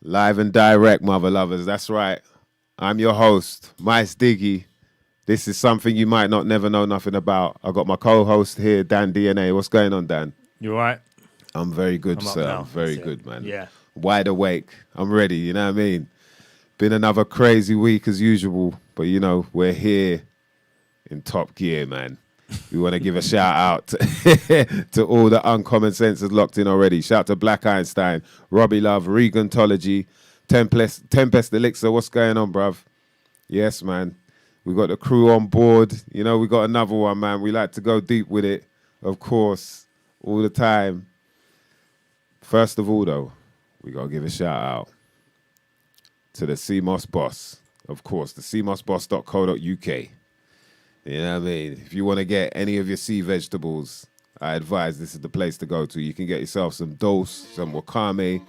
Live and direct, mother lovers. That's right. I'm your host, MysDiggi. This is something you might not never know nothing about. I got my co-host here, Dan DNA. What's going on, Dan? You all right? I'm very good, I'm up sir. now. I'm very That's it. good, man. Yeah. Wide awake. I'm ready, you know what I mean? Been another crazy week as usual, but you know, we're here in top gear, man. We want to give a shout out to all the uncommon senses locked in already. Shout to Black Einstein, Robbie Love, Regantology, Tempest Elixir. What's going on, bruv? Yes, man. We got the crew on board. You know, we got another one, man. We like to go deep with it, of course, all the time. First of all, though, we got to give a shout out to the CMOS boss. Of course, the cmosboss.co.uk. You know what I mean? If you want to get any of your sea vegetables, I advise this is the place to go to. You can get yourself some dose, some wakame.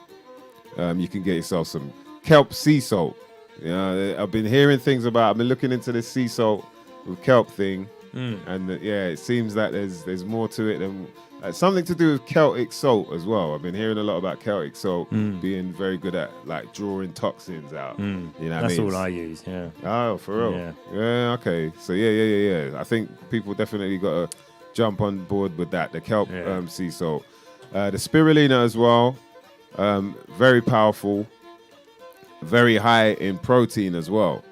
You can get yourself some kelp sea salt. You know, I've been hearing things about, I've been looking into this sea salt with kelp thing. And yeah, it seems that there's more to it than something to do with Celtic salt as well. I've been hearing a lot about Celtic salt being very good at like drawing toxins out. You know what That's I mean? all I use, yeah. Oh, for real? Yeah. Yeah, okay. So yeah. I think people definitely got to jump on board with that. The kelp sea salt. The spirulina as well. Very powerful. Very high in protein as well.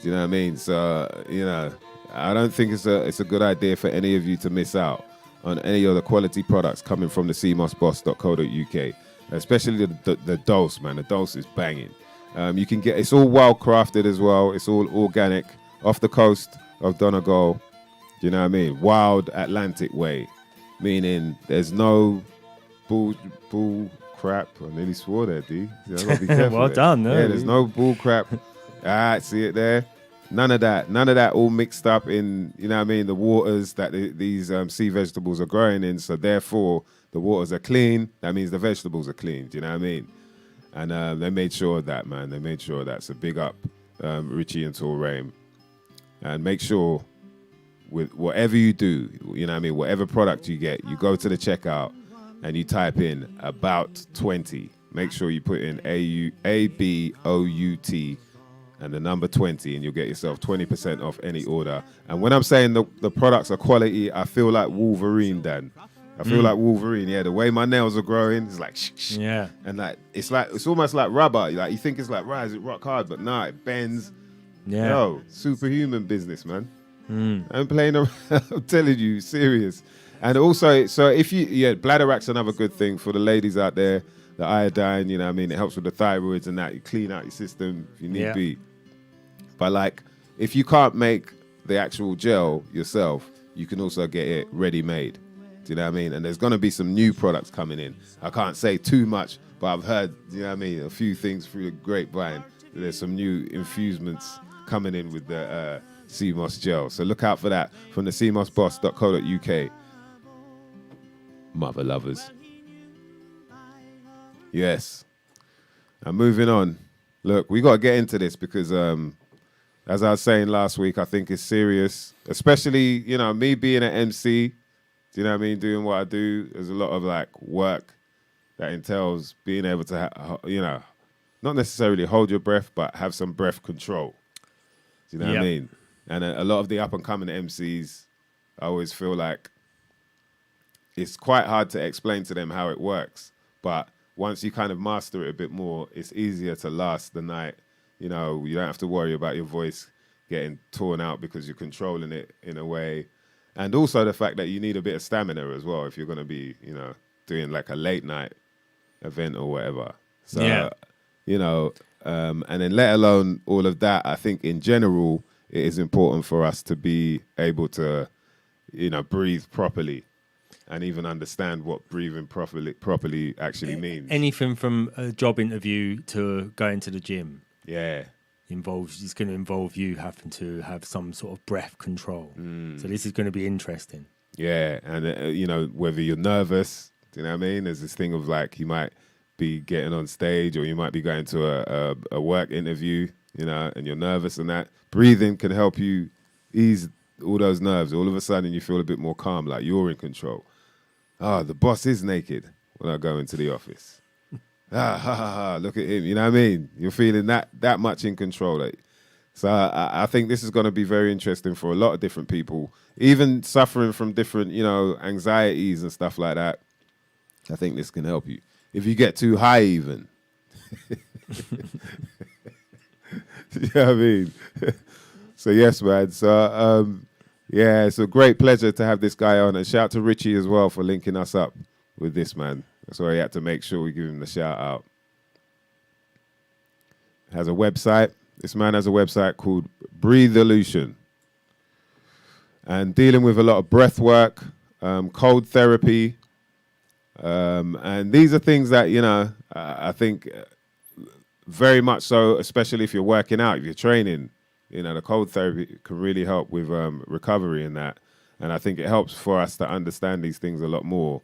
Do you know what I mean? So, you know, I don't think it's a good idea for any of you to miss out on any of the quality products coming from the cmosboss.co.uk, especially the dose, man. The dose is banging. You can get, it's all well crafted as well. It's all organic, off the coast of Donegal. Do you know what I mean? Wild Atlantic way, meaning there's no bull crap. I nearly swore there, D. I gotta be careful Well there. done, no? Yeah, there's no bull crap. See it there? None of that all mixed up in, you know what I mean, the waters that these sea vegetables are growing in. So therefore, the waters are clean. That means the vegetables are clean. Do you know what I mean? And they made sure of that, man. They made sure of that. So big up Richie and Torraim. And make sure with whatever you do, you know what I mean, whatever product you get, you go to the checkout and you type in about 20. Make sure you put in ABOUT and the number 20, and you'll get yourself 20% off any order. And when I'm saying the products are quality, I feel like Wolverine, Dan. I feel like Wolverine. Yeah, the way my nails are growing, it's like shh. Yeah. And like it's almost like rubber. Like you think it's like right, is it rock hard, but nah, it bends. Yeah. Yo, superhuman business, man. I'm playing around. I'm telling you, serious. And also, so if you, bladder wrack's another good thing for the ladies out there. The iodine, you know what I mean? It helps with the thyroids and that. You clean out your system if you need be. But like, if you can't make the actual gel yourself, you can also get it ready-made. Do you know what I mean? And there's going to be some new products coming in. I can't say too much, but I've heard, you know what I mean, a few things through the grapevine. There's some new infusements coming in with the CMOS gel. So look out for that from the cmosboss.co.uk. Mother lovers. Yes. And moving on. Look, we got to get into this because, as I was saying last week, I think it's serious. Especially, you know, me being an MC, do you know what I mean? Doing what I do, there's a lot of like work that entails being able to, you know, not necessarily hold your breath, but have some breath control. Do you know what I mean? And a lot of the up and coming MCs, I always feel like it's quite hard to explain to them how it works. But once you kind of master it a bit more, it's easier to last the night. You know, you don't have to worry about your voice getting torn out because you're controlling it in a way. And also the fact that you need a bit of stamina as well if you're going to be, you know, doing like a late night event or whatever. So, you know, and then let alone all of that, I think in general, it is important for us to be able to, you know, breathe properly and even understand what breathing properly actually means. Anything from a job interview to going to the gym. Yeah. It's going to involve you having to have some sort of breath control. So this is going to be interesting. Yeah, and you know, whether you're nervous, do you know what I mean? There's this thing of like you might be getting on stage or you might be going to a work interview, you know, and you're nervous and that. Breathing can help you ease all those nerves. All of a sudden you feel a bit more calm, like you're in control. The boss is naked when I go into the office. Look at him. You know what I mean? You're feeling that much in control. Like, so I think this is going to be very interesting for a lot of different people, even suffering from different, anxieties and stuff like that. I think this can help you. If you get too high, even. You know what I mean? So yes, man. So yeah, it's a great pleasure to have this guy on, and shout out to Richie as well for linking us up with this man. So he had to make sure we give him the shout out. Has a website. This man has a website called Breatheolution, and dealing with a lot of breath work, cold therapy, and these are things that I think very much so, especially if you're working out, if you're training. The cold therapy can really help with recovery in that. And I think it helps for us to understand these things a lot more.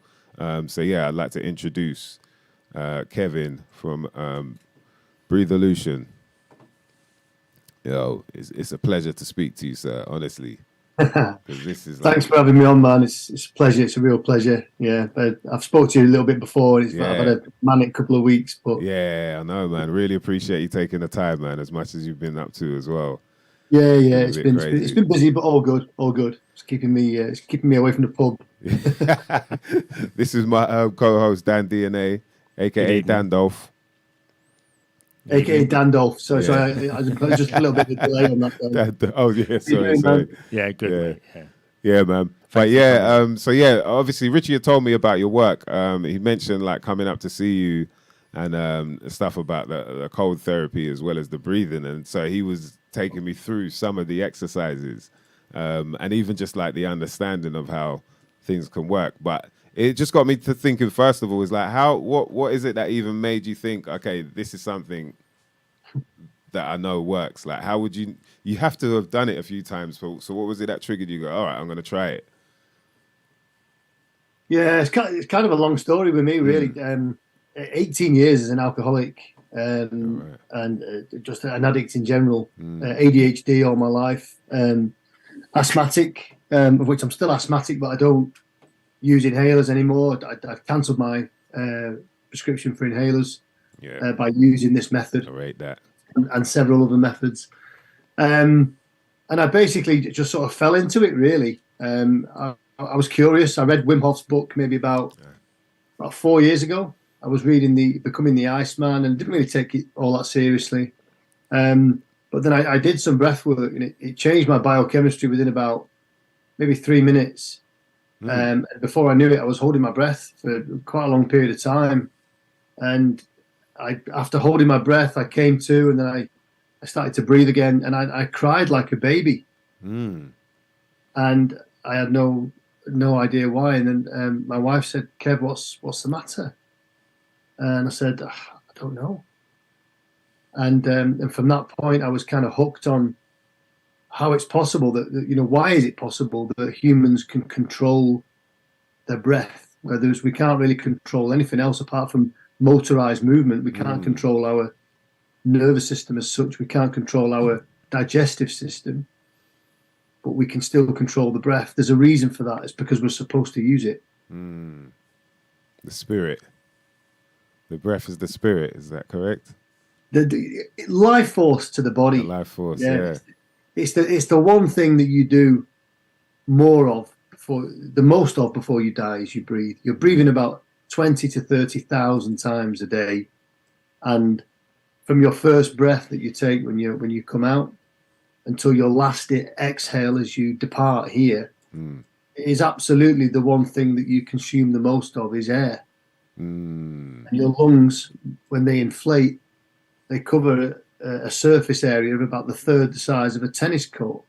So, yeah, I'd like to introduce Kevin from Breatheolution. It's a pleasure to speak to you, sir, honestly. This is Thanks for having me on, man. It's a pleasure. It's a real pleasure. Yeah, I've spoke to you a little bit before. I've had a manic couple of weeks, but yeah, I know, man. Really appreciate you taking the time, man, as much as you've been up to as well. Yeah. It's been busy, but all good. It's keeping me away from the pub. This is my co-host Dan DNA, aka Dandolph. AKA Dandolph. So I just a little bit of a delay on that. Oh yeah, sorry. Yeah, good. Yeah, man. But yeah, so yeah, obviously Richie had told me about your work. He mentioned like coming up to see you and stuff about the cold therapy as well as the breathing, and so he was taking me through some of the exercises, and even just like the understanding of how things can work. But it just got me to thinking, first of all, is like what is it that even made you think, okay, this is something that I know works? Like, how would you have to have done it a few times. So what was it that triggered you? Go, all right, I'm going to try it. Yeah, it's kind of a long story with me, really. 18 years as an alcoholic, and just an addict in general. ADHD all my life. Asthmatic, of which I'm still asthmatic, but I don't use inhalers anymore. I've cancelled my prescription for inhalers by using this method. I rate that. And several other methods. And I basically just sort of fell into it, really. I was curious. I read Wim Hof's book maybe about 4 years ago. I was reading Becoming the Iceman and didn't really take it all that seriously. But then I did some breath work, and it changed my biochemistry within about maybe 3 minutes. And before I knew it, I was holding my breath for quite a long period of time. And after holding my breath, I came to, and then I started to breathe again, and I cried like a baby. And I had no idea why. And then my wife said, "Kev, what's the matter?" And I said, "I don't know." And from that point, I was kind of hooked on how it's possible that why is it possible that humans can control their breath, whereas we can't really control anything else apart from motorized movement. We can't control our nervous system as such. We can't control our digestive system, but we can still control the breath. There's a reason for that. It's because we're supposed to use it. The spirit. The breath is the spirit. Is that correct? The life force to the body. The life force, yeah. It's the one thing that you do more of, most of before you die is you breathe. You're breathing about 20 to 30,000 times a day, and from your first breath that you take when you come out until your last exhale as you depart here, it is absolutely the one thing that you consume the most of is air. And your lungs, when they inflate, they cover a surface area of about the third the size of a tennis court.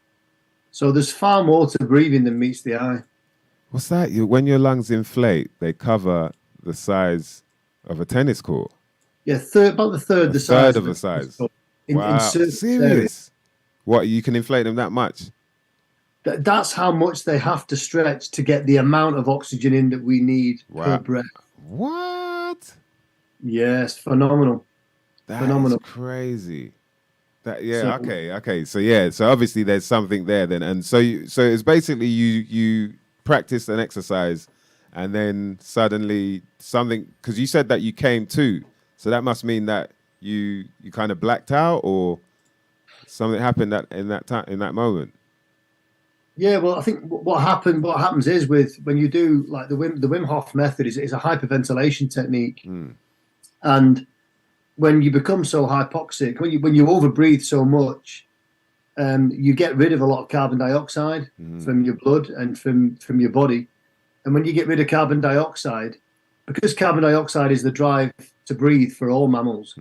So there's far more to breathing than meets the eye. What's that? When your lungs inflate, they cover the size of a tennis court. Yeah, about the third the size. Third of the size. Wow, serious? What, you can inflate them that much? That's how much they have to stretch to get the amount of oxygen in that we need per breath. What? Yes, phenomenal. That's crazy. Okay. So obviously there's something there then, and so it's basically you practice an exercise, and then suddenly something, because you said that you came to, So that must mean that you kind of blacked out, or something happened in that moment. Yeah, well, I think what happens is when you do like the Wim Hof method is a hyperventilation technique, and when you become so hypoxic, when you overbreathe so much, you get rid of a lot of carbon dioxide from your blood and from your body, and when you get rid of carbon dioxide, because carbon dioxide is the drive to breathe for all mammals.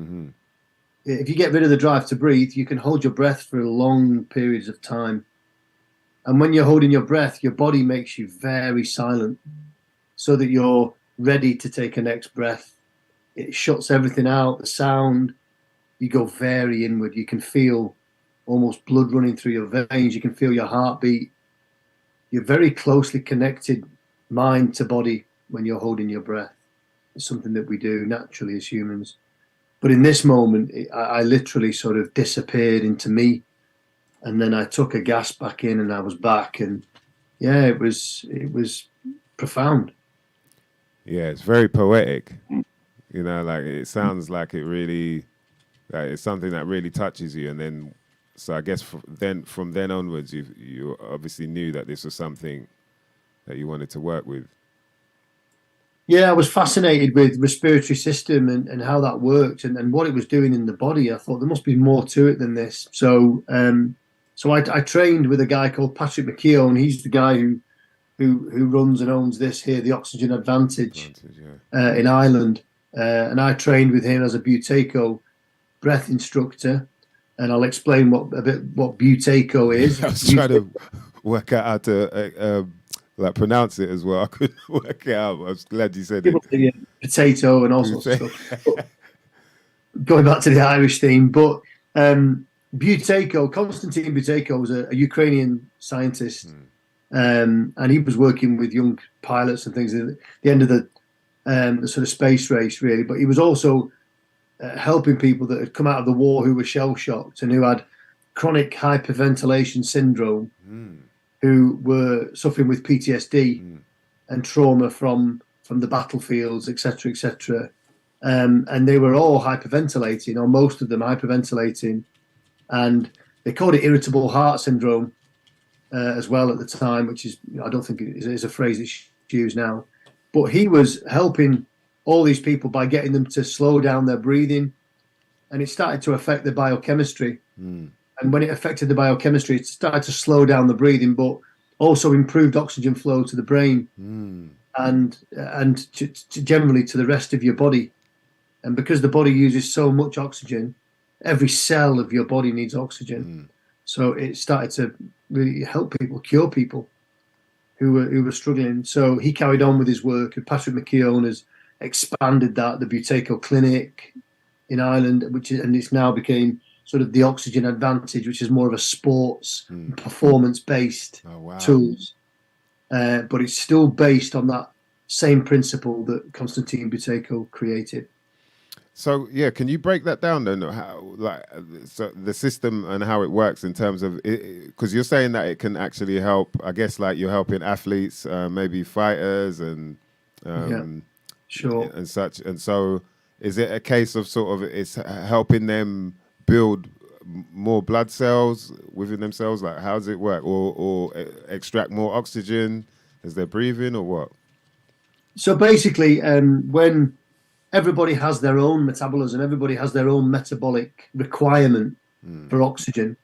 If you get rid of the drive to breathe, you can hold your breath for long periods of time. And when you're holding your breath, your body makes you very silent so that you're ready to take a next breath. It shuts everything out, the sound. You go very inward. You can feel almost blood running through your veins. You can feel your heartbeat. You're very closely connected, mind to body, when you're holding your breath. It's something that we do naturally as humans. But in this moment, I literally sort of disappeared into me. And then I took a gasp back in, and I was back, and yeah, it was profound. Yeah, it's very poetic. You know, like it sounds like it really, like it's something that really touches you. And then, so I guess from then onwards, you obviously knew that this was something that you wanted to work with. Yeah, I was fascinated with respiratory system and how that worked and what it was doing in the body. I thought there must be more to it than this. So I trained with a guy called Patrick McKeown. He's the guy who runs and owns this here, the Oxygen Advantage, in Ireland. And I trained with him as a Buteyko breath instructor. And I'll explain what Buteyko is. I was trying to work out how to pronounce it as well. I couldn't work it out. I was glad you said it. Potato and all sorts of stuff. Going back to the Irish theme, but Buteyko, Konstantin Buteyko, was a Ukrainian scientist, and he was working with young pilots and things at the end of the sort of space race, really. But he was also helping people that had come out of the war who were shell-shocked and who had chronic hyperventilation syndrome, who were suffering with PTSD and trauma from the battlefields, etc., etc. And they were all hyperventilating, or most of them hyperventilating. And they called it irritable heart syndrome as well at the time, which is, I don't think it is a phrase that's used now. But he was helping all these people by getting them to slow down their breathing. And it started to affect their biochemistry. And when it affected the biochemistry, it started to slow down the breathing, but also improved oxygen flow to the brain and generally to the rest of your body. And because the body uses so much oxygen, every cell of your body needs oxygen. So it started to really help people, cure people who were struggling. So he carried on with his work, and Patrick McKeown has expanded that, the Buteyko Clinic in Ireland, and it's now became sort of the Oxygen Advantage, which is more of a sports performance-based tools. But it's still based on that same principle that Konstantin Buteyko created. So yeah, can you break that down then? So the system and how it works in terms of, because you're saying that it can actually help. I guess like you're helping athletes, maybe fighters and sure, and such. And so, is it a case of sort of it's helping them build more blood cells within themselves? Like, how does it work? Or extract more oxygen as they're breathing, or what? So basically, when everybody has their own metabolism, everybody has their own metabolic requirement for oxygen.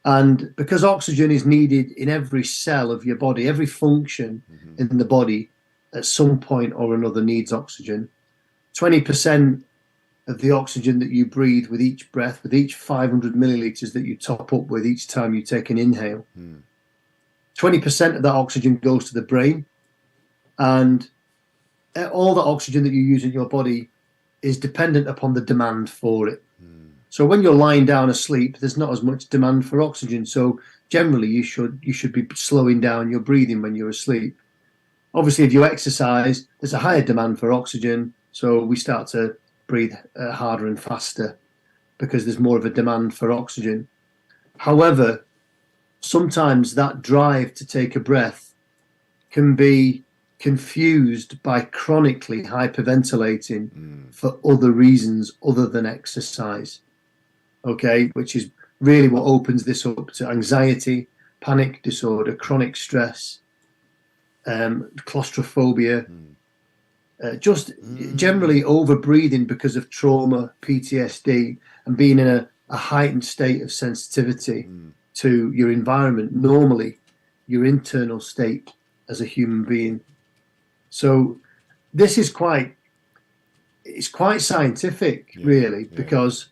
And because oxygen is needed in every cell of your body, every function in the body at some point or another needs oxygen. 20% of the oxygen that you breathe with each breath, with each 500 milliliters that you top up with each time you take an inhale, 20% of that oxygen goes to the brain. And all the oxygen that you use in your body is dependent upon the demand for it. So when you're lying down asleep, there's not as much demand for oxygen. So generally, you should be slowing down your breathing when you're asleep. Obviously, if you exercise, there's a higher demand for oxygen. So we start to breathe harder and faster because there's more of a demand for oxygen. However, sometimes that drive to take a breath can be confused by chronically hyperventilating for other reasons other than exercise. Okay, which is really what opens this up to anxiety, panic disorder, chronic stress, claustrophobia, just generally over breathing because of trauma, PTSD, and being in a heightened state of sensitivity to your environment, normally your internal state as a human being. So this is quite scientific, really, because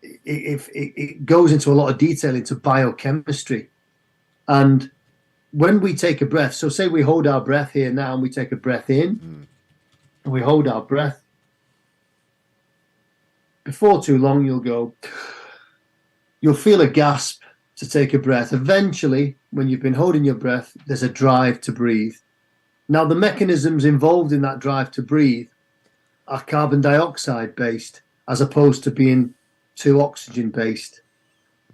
it goes into a lot of detail into biochemistry. And when we take a breath, so say we hold our breath here now and we take a breath in and we hold our breath. Before too long, you'll feel a gasp to take a breath. Eventually, when you've been holding your breath, there's a drive to breathe. Now, the mechanisms involved in that drive to breathe are carbon dioxide based, as opposed to being too oxygen based.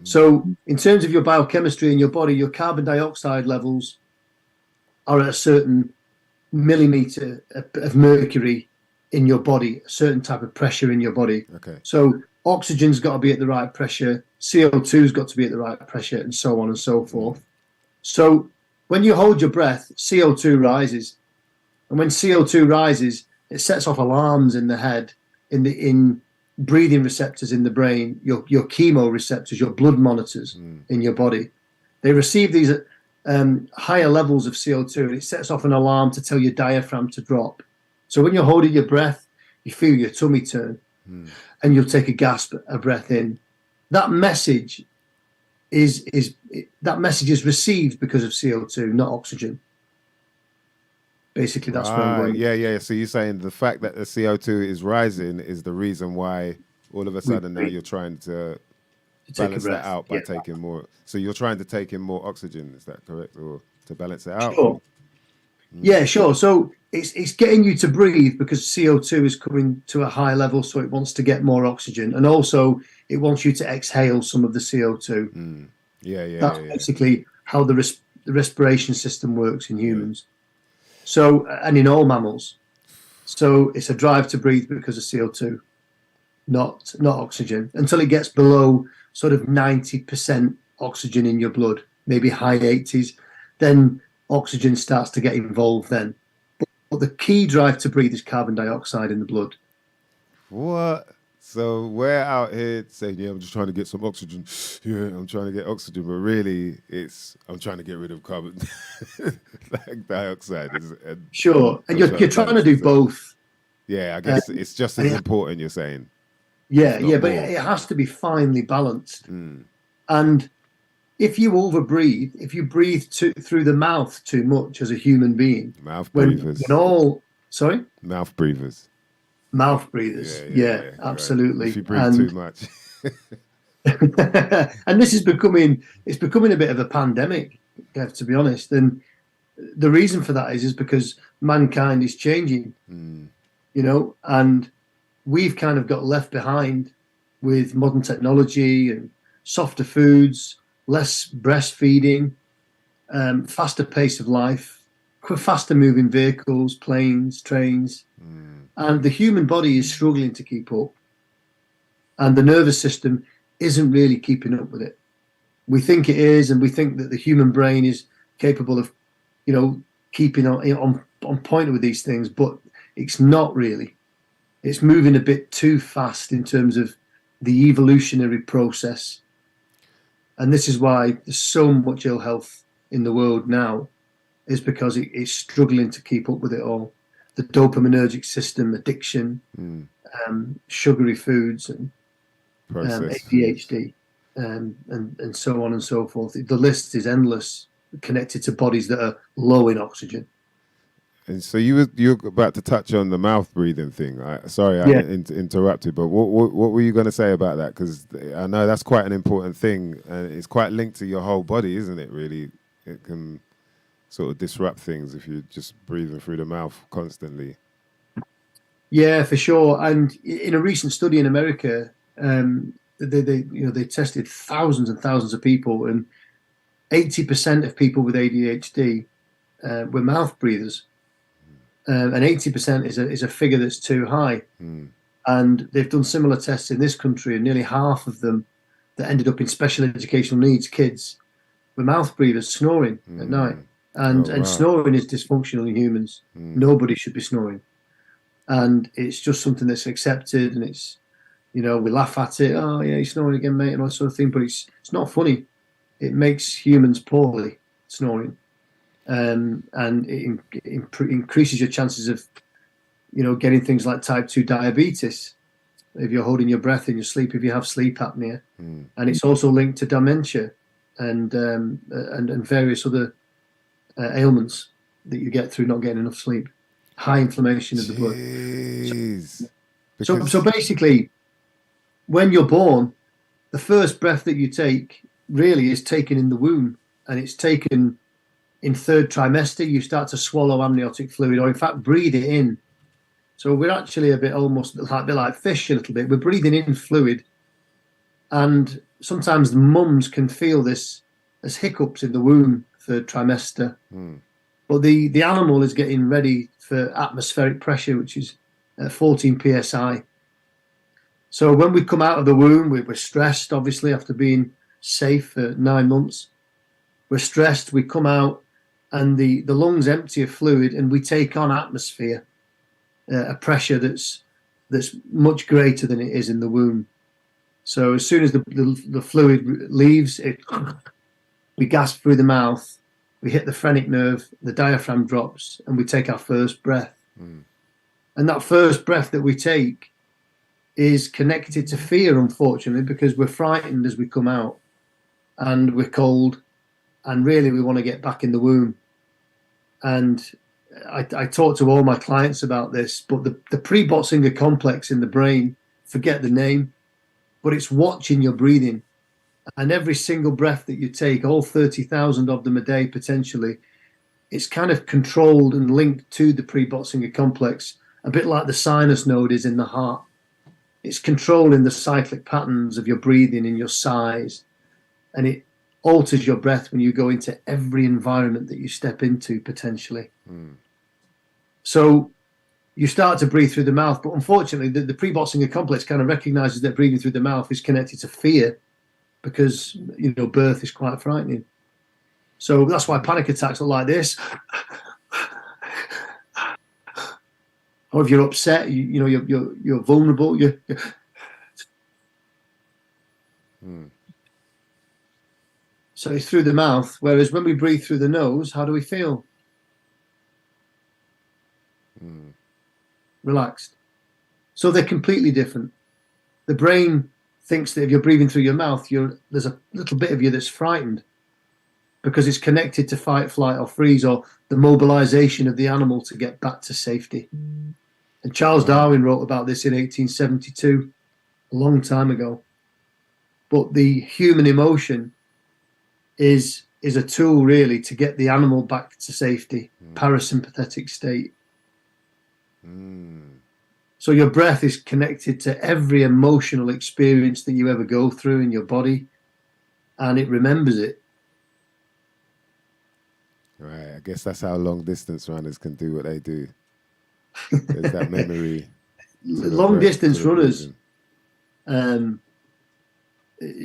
So in terms of your biochemistry in your body, your carbon dioxide levels are at a certain millimeter of mercury in your body, a certain type of pressure in your body. Okay. So oxygen's got to be at the right pressure, CO2's got to be at the right pressure, and so on and so forth. So when you hold your breath, CO2 rises. And when CO2 rises, it sets off alarms in the head, in breathing receptors in the brain, your chemoreceptors, your blood monitors in your body. They receive these higher levels of CO2, and it sets off an alarm to tell your diaphragm to drop. So when you're holding your breath, you feel your tummy turn, and you'll take a breath in. That message is received because of CO2, not oxygen. Basically, that's where I'm going. Yeah. So you're saying the fact that the CO2 is rising is the reason why all of a sudden now you're trying to balance that out by taking more. So you're trying to take in more oxygen. Is that correct, or to balance it out? Sure. Yeah, sure. So it's getting you to breathe because CO2 is coming to a high level, so it wants to get more oxygen, and also it wants you to exhale some of the CO2. That's basically how the respiration system works in humans. So, and in all mammals. So it's a drive to breathe because of CO2, not oxygen, until it gets below sort of 90% oxygen in your blood, maybe high 80s. Then oxygen starts to get involved then. But the key drive to breathe is carbon dioxide in the blood. What? So we're out here saying, I'm just trying to get some oxygen. Yeah, I'm trying to get oxygen. But really, I'm trying to get rid of carbon dioxide. Sure. And you're trying to do both. Yeah, I guess it's just as important, you're saying. Yeah, but it has to be finely balanced. And if you overbreathe, if you breathe through the mouth too much as a human being. Mouth breathers. Mouth breathers. Mouth breathers. Yeah, absolutely. Right. If you breathe too much. And this is becoming a bit of a pandemic, Kev, to be honest. And the reason for that is because mankind is changing, and we've kind of got left behind with modern technology and softer foods, less breastfeeding, faster pace of life, faster moving vehicles, planes, trains. And the human body is struggling to keep up. And the nervous system isn't really keeping up with it. We think it is, and we think that the human brain is capable of, keeping on point with these things, but it's not really. It's moving a bit too fast in terms of the evolutionary process. And this is why there's so much ill health in the world now, is because it's struggling to keep up with it all. The dopaminergic system, addiction, sugary foods, and ADHD, and so on and so forth. The list is endless, connected to bodies that are low in oxygen. And so you're about to touch on the mouth breathing thing. Sorry, I interrupted, but what were you going to say about that? Because I know that's quite an important thing, and it's quite linked to your whole body, isn't it? Really, it can sort of disrupt things if you're just breathing through the mouth constantly. Yeah, for sure. And in a recent study in America, they tested thousands and thousands of people, and 80% of people with ADHD were mouth breathers. and 80% is a figure that's too high. And they've done similar tests in this country, and nearly half of them that ended up in special educational needs kids were mouth breathers snoring at night. And snoring is dysfunctional in humans. Nobody should be snoring. And it's just something that's accepted, and it's, we laugh at it. Oh, yeah, he's snoring again, mate, and all that sort of thing. But it's not funny. It makes humans poorly, snoring. And it increases your chances of, getting things like type 2 diabetes if you're holding your breath in your sleep, if you have sleep apnea. And it's also linked to dementia and various other ailments that you get through not getting enough sleep. High inflammation of the blood. So basically, when you're born, the first breath that you take really is taken in the womb, and it's taken in third trimester. You start to swallow amniotic fluid, or in fact breathe it in. So we're actually a bit like fish a little bit. We're breathing in fluid, and sometimes the mums can feel this as hiccups in the womb, third trimester. But the animal is getting ready for atmospheric pressure, which is 14 psi. So when we come out of the womb, we're stressed, obviously, after being safe for 9 months. We're stressed, we come out, and the lungs empty of fluid, and we take on atmosphere, a pressure that's much greater than it is in the womb. So as soon as the fluid leaves, we gasp through the mouth, we hit the phrenic nerve, the diaphragm drops, and we take our first breath. And that first breath that we take is connected to fear, unfortunately, because we're frightened as we come out, and we're cold, and really we want to get back in the womb. And I talk to all my clients about this, but the pre-Botzinger complex in the brain, forget the name, but it's watching your breathing. And every single breath that you take, all 30,000 of them a day potentially, it's kind of controlled and linked to the pre-Botzinger complex, a bit like the sinus node is in the heart. It's controlling the cyclic patterns of your breathing and your sighs, and it alters your breath when you go into every environment that you step into potentially. So you start to breathe through the mouth, but unfortunately the pre-Botzinger complex kind of recognizes that breathing through the mouth is connected to fear, because birth is quite frightening. So that's why panic attacks look like this. Or if you're upset, you're vulnerable. So it's through the mouth. Whereas when we breathe through the nose, how do we feel? Relaxed. So they're completely different. The brain thinks that if you're breathing through your mouth, there's a little bit of you that's frightened, because it's connected to fight, flight, or freeze, or the mobilization of the animal to get back to safety. And Charles Darwin wrote about this in 1872, a long time ago. But the human emotion is a tool really to get the animal back to safety, parasympathetic state. So your breath is connected to every emotional experience that you ever go through in your body, and it remembers it. Right, I guess that's how long distance runners can do what they do. There's that memory. Long distance runners,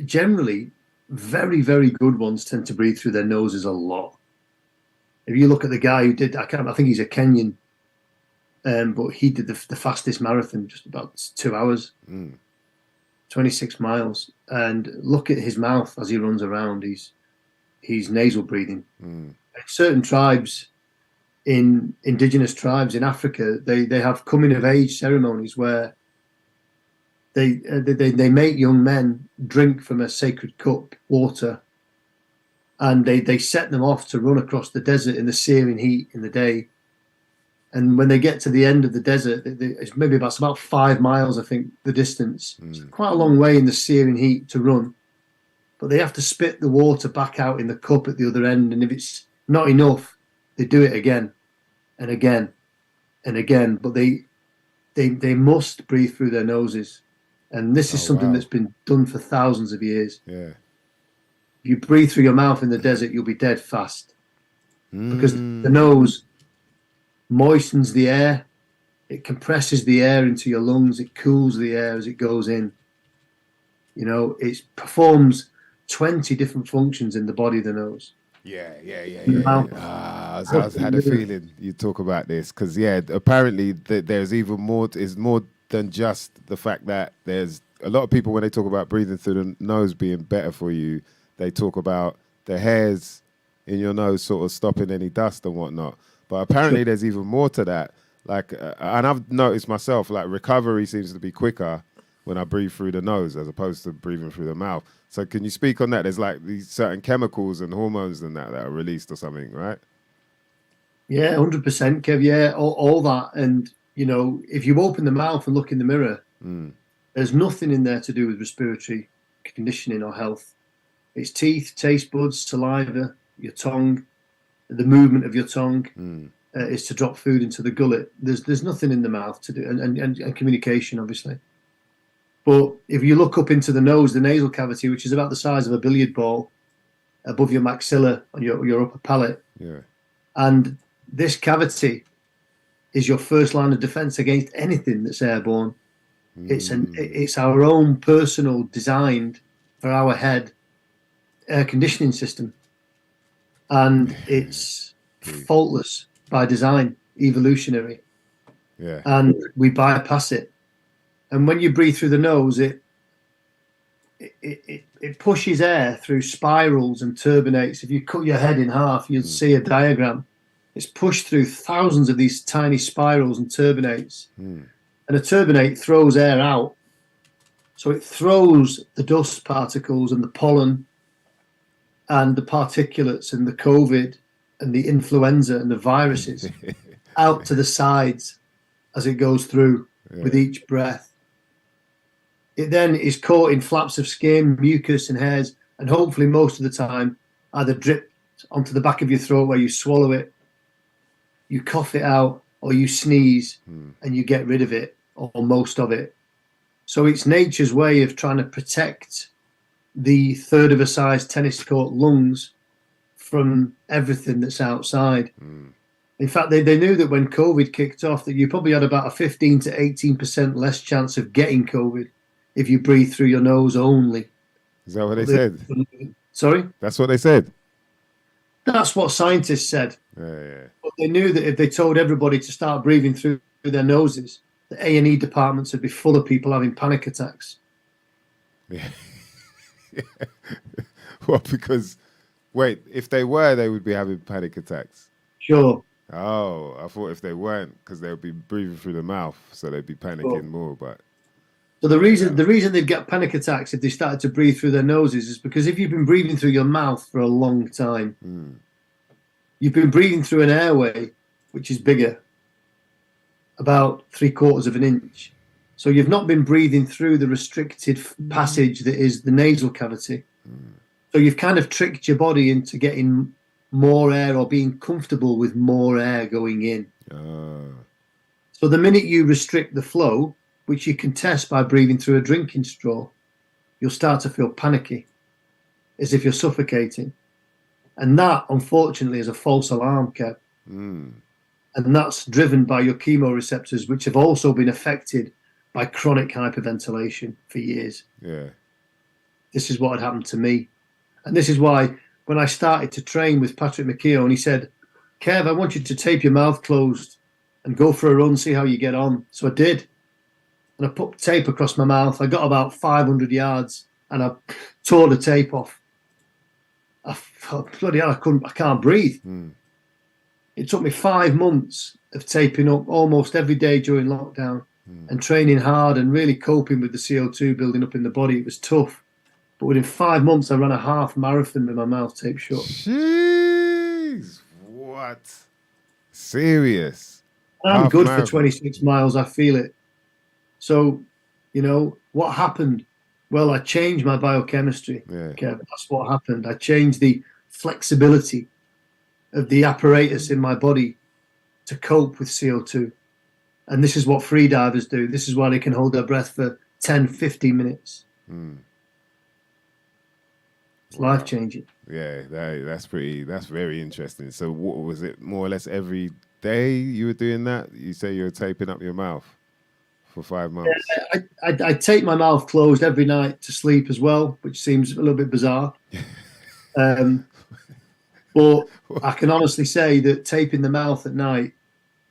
generally, very, very good ones tend to breathe through their noses a lot. If you look at the guy who did, I think he's a Kenyan, but he did the fastest marathon, just about 2 hours, 26 miles. And look at his mouth as he runs around. He's nasal breathing. Certain tribes, indigenous tribes in Africa, they have coming of age ceremonies where they make young men drink from a sacred cup, water, and they set them off to run across the desert in the searing heat in the day. And when they get to the end of the desert, it's about 5 miles, I think, the distance. It's quite a long way in the searing heat to run. But they have to spit the water back out in the cup at the other end. And if it's not enough, they do it again and again and again. But they must breathe through their noses. And this is something that's been done for thousands of years. Yeah. If you breathe through your mouth in the desert, you'll be dead fast. Because the nose moistens the air, it compresses the air into your lungs, it cools the air as it goes in. You know, it performs 20 different functions in the body of the nose. In the mouth. I had a feeling you'd talk about this because, apparently there's even more. It's more than just the fact that there's a lot of people when they talk about breathing through the nose being better for you, they talk about the hairs in your nose sort of stopping any dust and whatnot. But apparently there's even more to that. Like, and I've noticed myself, like recovery seems to be quicker when I breathe through the nose as opposed to breathing through the mouth. So can you speak on that? There's like these certain chemicals and hormones and that are released or something, right? Yeah, 100%, Kev. Yeah, all that. And, you know, if you open the mouth and look in the mirror, there's nothing in there to do with respiratory conditioning or health. It's teeth, taste buds, saliva, your tongue, the movement of your tongue is to drop food into the gullet. There's nothing in the mouth to do, and communication, obviously. But if you look up into the nose, the nasal cavity, which is about the size of a billiard ball above your maxilla on your upper palate, and this cavity is your first line of defense against anything that's airborne. It's our own personal designed for our head air conditioning system, and it's faultless by design, evolutionary. And we bypass it. And when you breathe through the nose, it pushes air through spirals and turbinates. If you cut your head in half, you'll see a diagram. It's pushed through thousands of these tiny spirals and turbinates. And a turbinate throws air out. So it throws the dust particles and the pollen and the particulates and the COVID and the influenza and the viruses out to the sides as it goes through with each breath. It then is caught in flaps of skin, mucus and hairs, and hopefully most of the time either dripped onto the back of your throat where you swallow it, you cough it out, or you sneeze and you get rid of it, or most of it. So it's nature's way of trying to protect the third of a size tennis court lungs from everything that's outside. In fact, they knew that when COVID kicked off that you probably had about a 15 to 18% less chance of getting COVID if you breathe through your nose only. Is that what they said? Sorry? That's what they said? That's what scientists said. But they knew that if they told everybody to start breathing through their noses, the A&E departments would be full of people having panic attacks. Well, because, wait, if they were, they would be having panic attacks. Sure. Oh, I thought if they weren't, because they would be breathing through the mouth, so they'd be panicking more, but... So the reason they'd get panic attacks if they started to breathe through their noses is because if you've been breathing through your mouth for a long time, you've been breathing through an airway which is bigger, about 3/4 of an inch. So you've not been breathing through the restricted passage that is the nasal cavity. So you've kind of tricked your body into getting more air or being comfortable with more air going in. So the minute you restrict the flow, which you can test by breathing through a drinking straw, you'll start to feel panicky, as if you're suffocating. And that, unfortunately, is a false alarm, Kev. And that's driven by your chemoreceptors, which have also been affected by chronic hyperventilation for years. This is what had happened to me. And this is why when I started to train with Patrick McKeown, he said, Kev, I want you to tape your mouth closed and go for a run, see how you get on. So I did. And I put tape across my mouth. I got about 500 yards and I tore the tape off. Bloody hell, I can't breathe. It took me 5 months of taping up almost every day during lockdown and training hard and really coping with the CO2 building up in the body. It was tough. But within 5 months, I ran a half marathon with my mouth taped shut. Jeez, what? Serious? I'm good for 26 miles. I feel it. So, you know, what happened? Well, I changed my biochemistry. Kev. That's what happened. I changed the flexibility of the apparatus in my body to cope with CO2. And this is what free divers do. This is why they can hold their breath for 10, 15 minutes. It's life-changing. Yeah, that's very interesting. So what was it, more or less every day you were doing that? You say you were taping up your mouth for 5 months. I tape my mouth closed every night to sleep as well, which seems a little bit bizarre. But I can honestly say that taping the mouth at night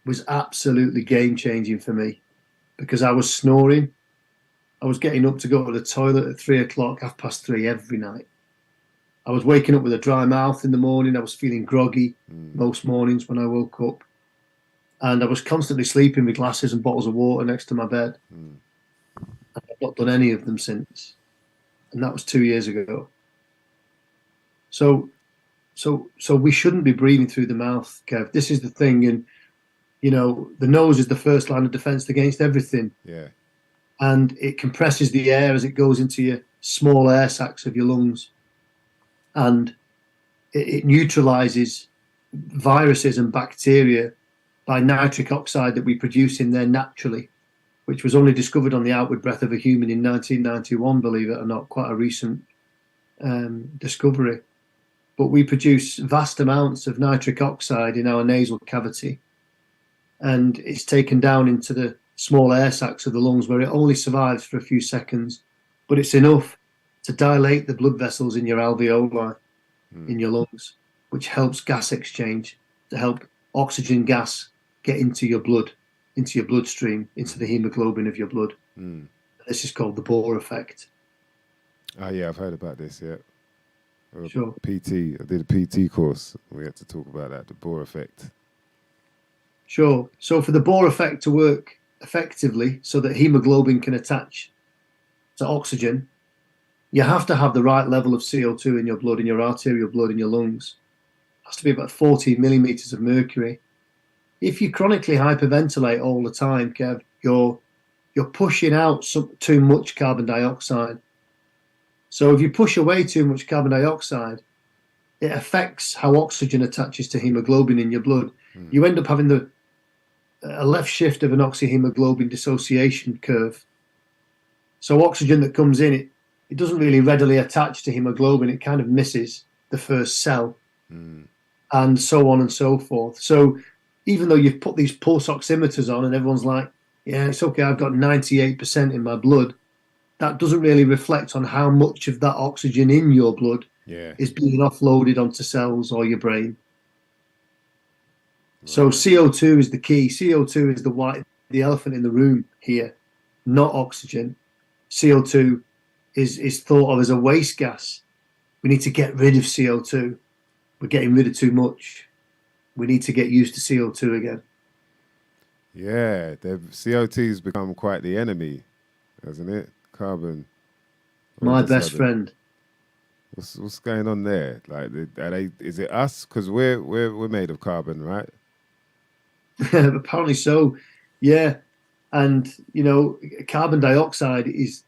was absolutely game changing for me, because I was snoring. I was getting up to go to the toilet at 3 o'clock, 3:30 every night. I was waking up with a dry mouth in the morning. I was feeling groggy most mornings when I woke up. And I was constantly sleeping with glasses and bottles of water next to my bed. I've not done any of them since. And that was 2 years ago. So we shouldn't be breathing through the mouth, Kev. This is the thing. And, you know, the nose is the first line of defense against everything. Yeah. And it compresses the air as it goes into your small air sacs of your lungs. And it neutralizes viruses and bacteria by nitric oxide that we produce in there naturally, which was only discovered on the outward breath of a human in 1991, believe it or not, quite a recent discovery. But we produce vast amounts of nitric oxide in our nasal cavity, and it's taken down into the small air sacs of the lungs, where it only survives for a few seconds, but it's enough to dilate the blood vessels in your alveoli, in your lungs, which helps gas exchange, to help oxygen gas get into your blood, into your bloodstream, into the hemoglobin of your blood. This is called the Bohr effect. Oh, yeah, I've heard about this, yeah. Sure. PT, I did a PT course. We had to talk about that, the Bohr effect. Sure. So for the Bohr effect to work effectively so that hemoglobin can attach to oxygen, you have to have the right level of CO2 in your blood, in your arterial blood, in your lungs. It has to be about 40 millimeters of mercury. If you chronically hyperventilate all the time, Kev, you're pushing out too much carbon dioxide. So if you push away too much carbon dioxide, it affects how oxygen attaches to hemoglobin in your blood. You end up having a left shift of an oxyhemoglobin dissociation curve. So oxygen that comes in, it doesn't really readily attach to hemoglobin. It kind of misses the first cell, and so on and so forth. So even though you've put these pulse oximeters on and everyone's like, yeah, it's okay, I've got 98% in my blood, that doesn't really reflect on how much of that oxygen in your blood is being offloaded onto cells or your brain. Right. So CO2 is the key. CO2 is the elephant in the room here, not oxygen. CO2 is thought of as a waste gas. We need to get rid of CO2. We're getting rid of too much. We need to get used to CO2 again. Yeah, CO2's become quite the enemy, hasn't it? Carbon. My best friend. What's going on there? Like, is it us? Because we're made of carbon, right? Apparently so. Yeah. And, you know, carbon dioxide is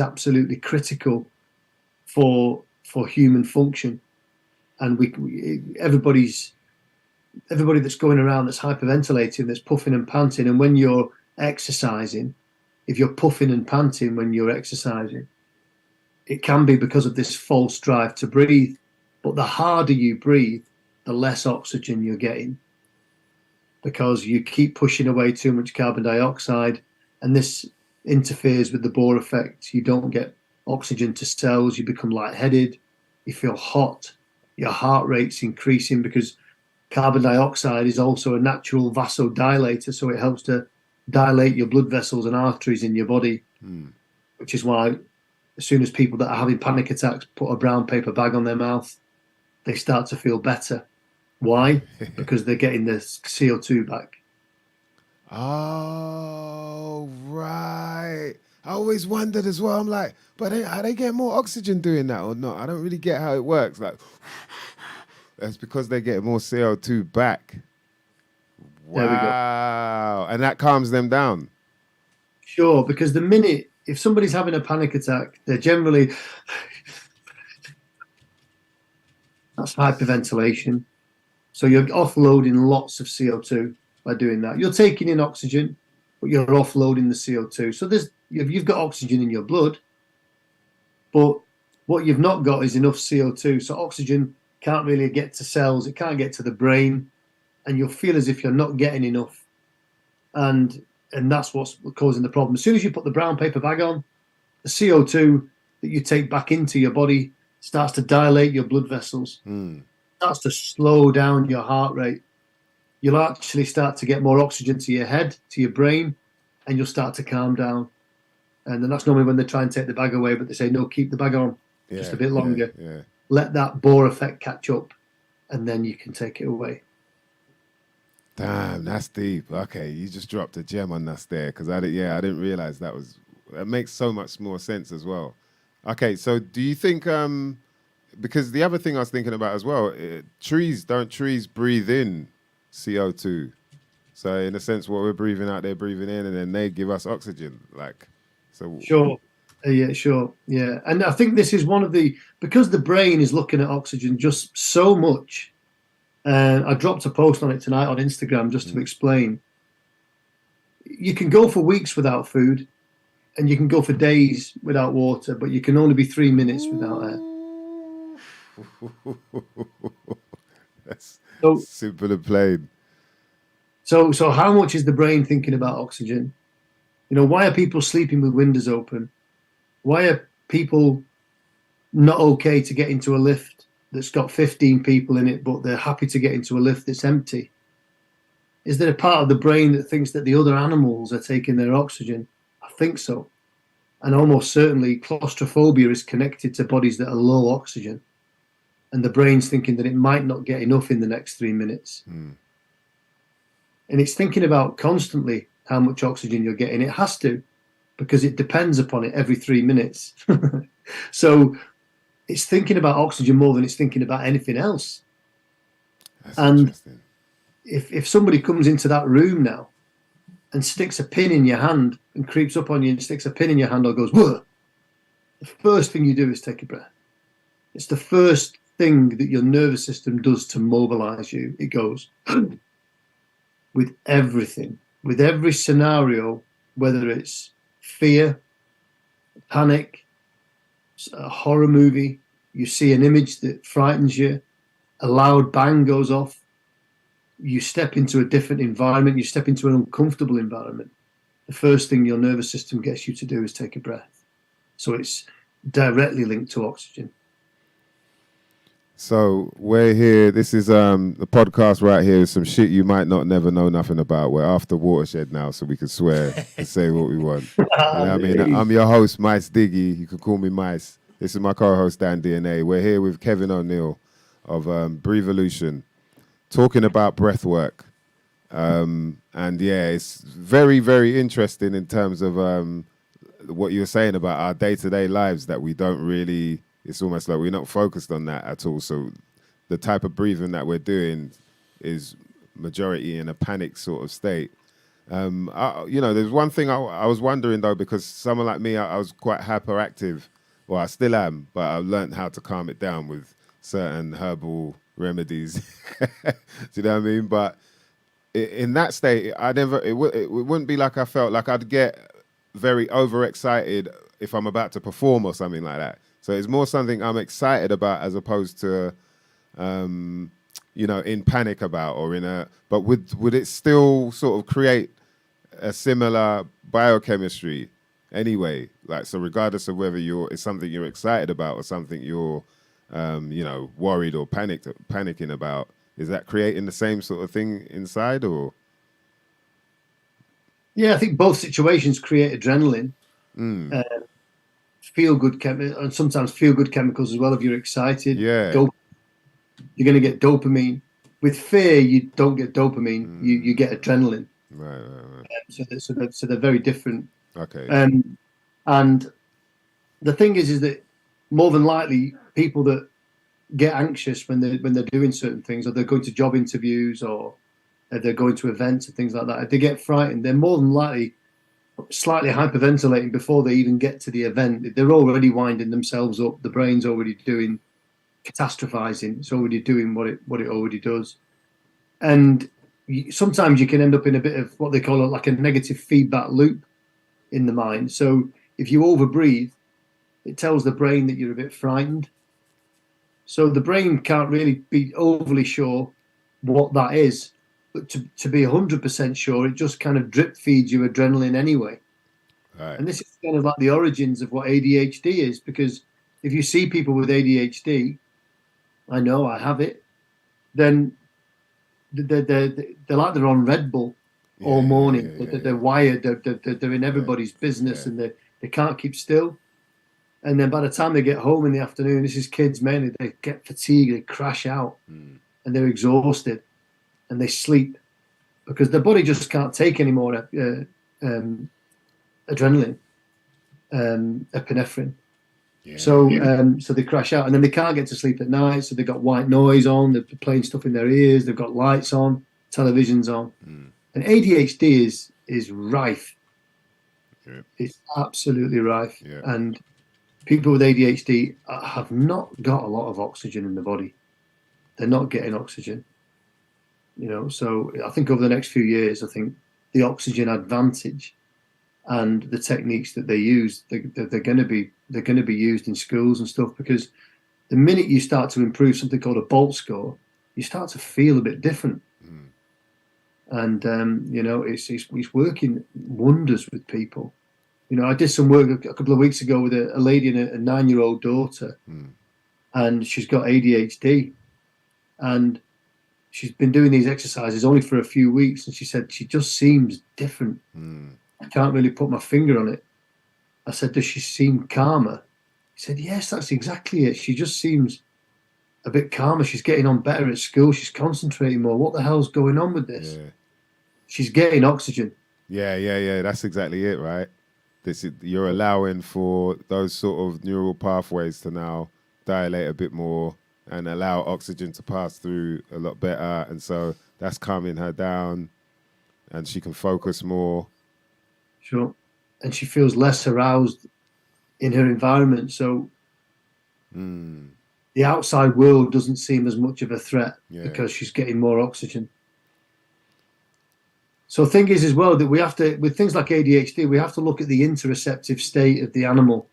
absolutely critical for human function. And everybody that's going around that's hyperventilating, that's puffing and panting, and when you're exercising, if you're puffing and panting when you're exercising, it can be because of this false drive to breathe. But the harder you breathe, the less oxygen you're getting, because you keep pushing away too much carbon dioxide, and this interferes with the Bohr effect. You don't get oxygen to cells, you become lightheaded, you feel hot, your heart rate's increasing, because carbon dioxide is also a natural vasodilator, so it helps to dilate your blood vessels and arteries in your body, which is why as soon as people that are having panic attacks put a brown paper bag on their mouth, they start to feel better. Why? Because they're getting the CO2 back. Oh, right. I always wondered as well. I'm like, but are they getting more oxygen doing that or not? I don't really get how it works. Like, that's because they get more CO2 back. Wow. There we go. And that calms them down. Sure, because the minute, if somebody's having a panic attack, they're generally, that's hyperventilation. So you're offloading lots of CO2 by doing that. You're taking in oxygen, but you're offloading the CO2. So you've got oxygen in your blood, but what you've not got is enough CO2. So oxygen can't really get to cells. It can't get to the brain. and you'll feel as if you're not getting enough. And that's what's causing the problem. As soon as you put the brown paper bag on, the CO2 that you take back into your body starts to dilate your blood vessels, starts to slow down your heart rate. You'll actually start to get more oxygen to your head, to your brain, and you'll start to calm down. And then that's normally when they try and take the bag away, but they say, no, keep the bag on just a bit longer. Yeah. Let that bore effect catch up, and then you can take it away. Damn, that's deep. Okay, you just dropped a gem on us there, because I didn't realize that makes so much more sense as well. Okay, so do you think, because the other thing I was thinking about as well, trees breathe in CO2? So in a sense, what we're breathing out, they're breathing in, and then they give us oxygen. Sure. Yeah, sure. Yeah. And I think this is because the brain is looking at oxygen just so much. I dropped a post on it tonight on Instagram just to explain. You can go for weeks without food, and you can go for days without water, but you can only be 3 minutes without air. That's simple and plain. So how much is the brain thinking about oxygen? Why are people sleeping with windows open? Why are people not okay to get into a lift that's got 15 people in it, but they're happy to get into a lift that's empty? Is there a part of the brain that thinks that the other animals are taking their oxygen? I think so. And almost certainly claustrophobia is connected to bodies that are low oxygen. And the brain's thinking that it might not get enough in the next 3 minutes. And it's thinking about constantly how much oxygen you're getting. It has to, because it depends upon it every 3 minutes. So it's thinking about oxygen more than it's thinking about anything else. That's interesting. If somebody comes into that room now and sticks a pin in your hand and creeps up on you and sticks a pin in your hand or goes, whoa, the first thing you do is take a breath. It's the first thing that your nervous system does to mobilize you. It goes with everything, with every scenario, whether it's fear, panic, a horror movie, you see an image that frightens you, a loud bang goes off, you step into a different environment, you step into an uncomfortable environment, the first thing your nervous system gets you to do is take a breath. So it's directly linked to oxygen. So we're here. This is the podcast right here is some shit you might not never know nothing about. We're after Watershed now, so we can swear and say what we want. I mean, I'm your host, MysDiggi. You can call me Mice. This is my co-host, Dan DNA. We're here with Kev O'Neil of Breatheolution, talking about breath work. And yeah, it's very, very interesting in terms of what you were saying about our day-to-day lives that we don't really... It's almost like we're not focused on that at all. So the type of breathing that we're doing is majority in a panic sort of state. There's one thing I was wondering, though, because someone like me, I was quite hyperactive. Well, I still am, but I learned how to calm it down with certain herbal remedies. Do you know what I mean? But in that state, it wouldn't be like I felt like I'd get very overexcited if I'm about to perform or something like that. So it's more something I'm excited about as opposed to, in panic about but would it still sort of create a similar biochemistry anyway? Like, so regardless of whether it's something you're excited about or something you're, worried or panicking about, is that creating the same sort of thing inside or? Yeah, I think both situations create adrenaline. And sometimes feel good chemicals as well if you're excited. Yeah. You're going to get dopamine. With fear, you don't get dopamine. You get adrenaline. Right. So they're very different. Okay. And the thing is that more than likely people that get anxious when they're doing certain things, or they're going to job interviews, or they're going to events and things like that, if they get frightened, they're more than likely slightly hyperventilating before they even get to the event. They're already winding themselves up. The brain's already doing catastrophizing. It's already doing what it already does. And sometimes you can end up in a bit of what they call like a negative feedback loop in the mind. So if you overbreathe, it tells the brain that you're a bit frightened. So the brain can't really be overly sure what that is. But to be 100% sure, it just kind of drip feeds you adrenaline anyway. Right. And this is kind of like the origins of what ADHD is, because if you see people with ADHD, I know I have it, then they're like they're on Red Bull all morning. They're wired, they're in everybody's business, and they can't keep still. And then by the time they get home in the afternoon, this is kids mainly, they get fatigued, they crash out, and they're exhausted, and they sleep because their body just can't take any more adrenaline, epinephrine. So they crash out, and then they can't get to sleep at night. So they've got white noise on, they're playing stuff in their ears, they've got lights on, televisions on, and ADHD is rife. It's absolutely rife, and people with ADHD have not got a lot of oxygen in the body. They're not getting oxygen, So I think over the next few years, I think the oxygen advantage and the techniques that they use, they're going to be used in schools and stuff, because the minute you start to improve something called a Bolt score, you start to feel a bit different. And it's working wonders with people. I did some work a couple of weeks ago with a lady and a 9-year-old daughter, and she's got ADHD, and she's been doing these exercises only for a few weeks, and she said she just seems different. I can't really put my finger on it. I said, does she seem calmer? He said, yes, that's exactly it. She just seems a bit calmer. She's getting on better at school. She's concentrating more. What the hell's going on with this? She's getting oxygen. Yeah. That's exactly it, right? You're allowing for those sort of neural pathways to now dilate a bit more and allow oxygen to pass through a lot better. And so that's calming her down and she can focus more. Sure. And she feels less aroused in her environment. So the outside world doesn't seem as much of a threat because she's getting more oxygen. So the thing is as well that we have to, with things like ADHD, we have to look at the interoceptive state of the animal.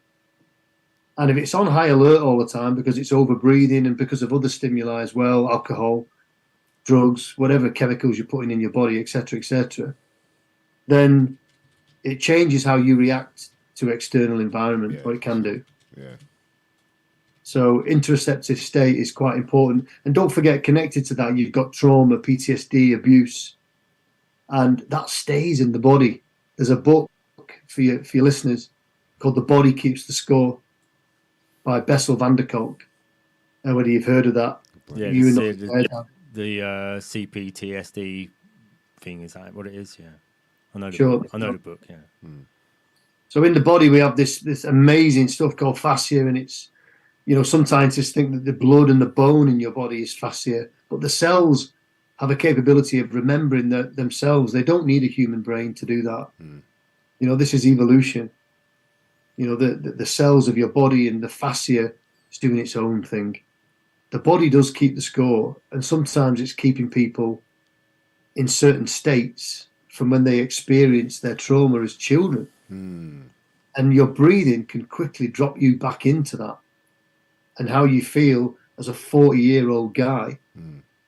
And if it's on high alert all the time because it's over-breathing and because of other stimuli as well, alcohol, drugs, whatever chemicals you're putting in your body, etc., then it changes how you react to external environment, what it can do. So interoceptive state is quite important. And don't forget, connected to that, you've got trauma, PTSD, abuse, and that stays in the body. There's a book for your listeners called The Body Keeps the Score by Bessel van der Kolk. Whether you've heard of that. Yeah, the CPTSD thing, is that what it is? Yeah. I know the book, yeah. So in the body we have this amazing stuff called fascia, and it's, some scientists think that the blood and the bone in your body is fascia, but the cells have a capability of remembering themselves. They don't need a human brain to do that. This is evolution. The cells of your body and the fascia is doing its own thing. The body does keep the score, and sometimes it's keeping people in certain states from when they experience their trauma as children. And your breathing can quickly drop you back into that. And how you feel as a 40-year-old guy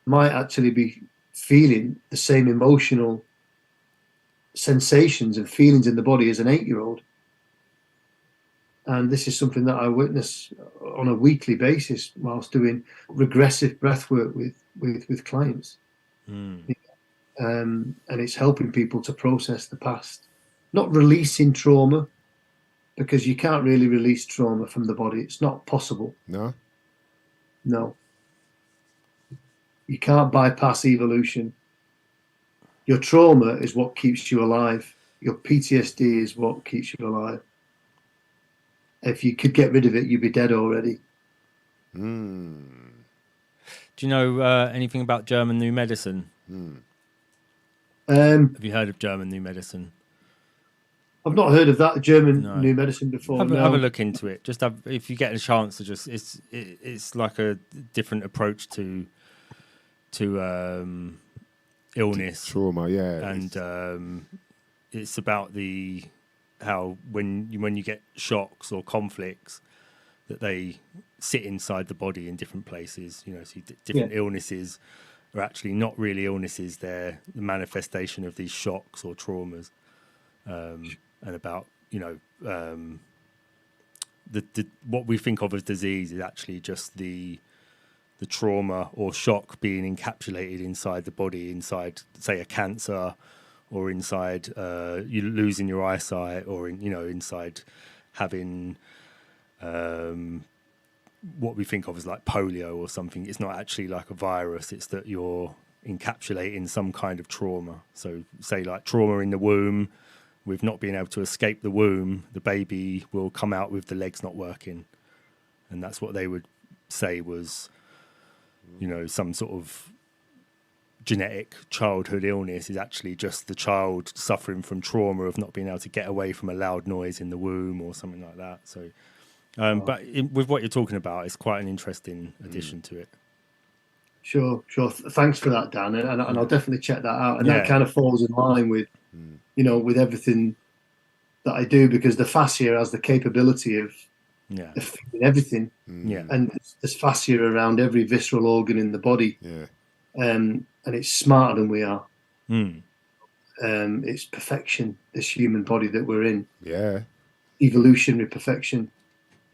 might actually be feeling the same emotional sensations and feelings in the body as an 8-year-old. And this is something that I witness on a weekly basis whilst doing regressive breath work with clients. And it's helping people to process the past, not releasing trauma, because you can't really release trauma from the body. It's not possible. No. You can't bypass evolution. Your trauma is what keeps you alive. Your PTSD is what keeps you alive. If you could get rid of it, you'd be dead already. Do you know anything about German New Medicine? Have you heard of German New Medicine? I've not heard of that German New Medicine before. Have a look into it. If you get a chance to it's like a different approach to illness, trauma, and it's about how when you get shocks or conflicts, that they sit inside the body in different places. So different illnesses are actually not really illnesses. They're the manifestation of these shocks or traumas, and about, you know, the what we think of as disease is actually just the trauma or shock being encapsulated inside the body, inside, say, a cancer, or inside you losing your eyesight, or inside having what we think of as like polio or something. It's not actually like a virus. It's that you're encapsulating some kind of trauma. So say like trauma in the womb, with not being able to escape the womb, the baby will come out with the legs not working. And that's what they would say was, some sort of genetic childhood illness, is actually just the child suffering from trauma of not being able to get away from a loud noise in the womb or something like that. So, but with what you're talking about, it's quite an interesting addition to it. Sure. Thanks for that, Dan, and I'll definitely check that out. And that kind of falls in line with, with everything that I do, because the fascia has the capability of feeling everything. And there's fascia around every visceral organ in the body. And it's smarter than we are. It's perfection, this human body that we're in. Evolutionary perfection.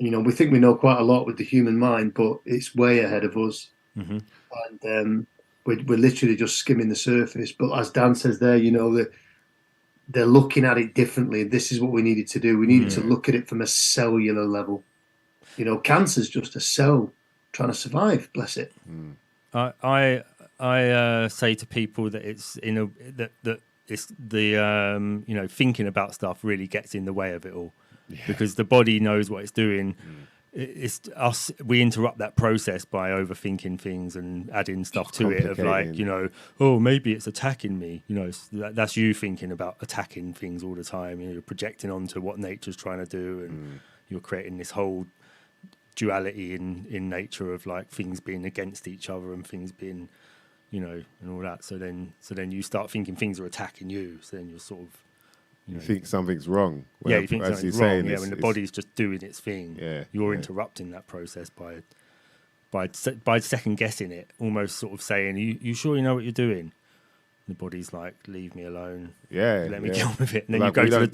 We think we know quite a lot with the human mind, but it's way ahead of us. And we're literally just skimming the surface. But as Dan says there, that they're looking at it differently. This is what we needed to do. We needed to look at it from a cellular level. Cancer's just a cell trying to survive. Bless it. I say to people that it's that it's the thinking about stuff really gets in the way of it all, because the body knows what it's doing. It's us. We interrupt that process by overthinking things and adding stuff to it of like, oh, maybe it's attacking me. That's you thinking about attacking things all the time. You're projecting onto what nature's trying to do, and you're creating this whole duality in nature of like things being against each other and things being, and all that. So then you start thinking things are attacking you. So then you're sort of, you think something's wrong. You think something's wrong. When the body's just doing its thing. You're interrupting that process by second guessing it, almost sort of saying, you sure you know what you're doing? The body's like, leave me alone. Let me get on with it. And then like, you go to the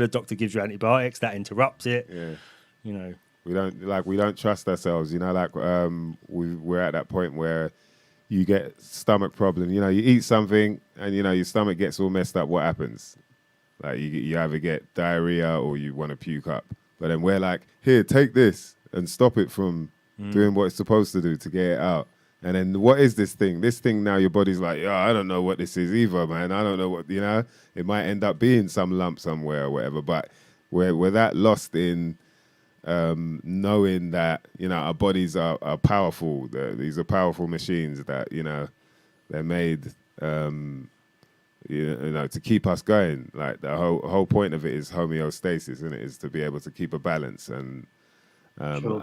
doctor gives you antibiotics, that interrupts it. We don't trust ourselves, we're at that point where you get stomach problem. You eat something and your stomach gets all messed up. What happens? Like you either get diarrhea or you want to puke up. But then we're like, here, take this and stop it from doing what it's supposed to do to get it out. And then what is this thing? This thing now, your body's like, I don't know what this is either, man. I don't know what, it might end up being some lump somewhere or whatever. But we're that lost in knowing that, our bodies are powerful. These are powerful machines that, they're made, to keep us going. Like the whole point of it is homeostasis, isn't it? Is to be able to keep a balance. And going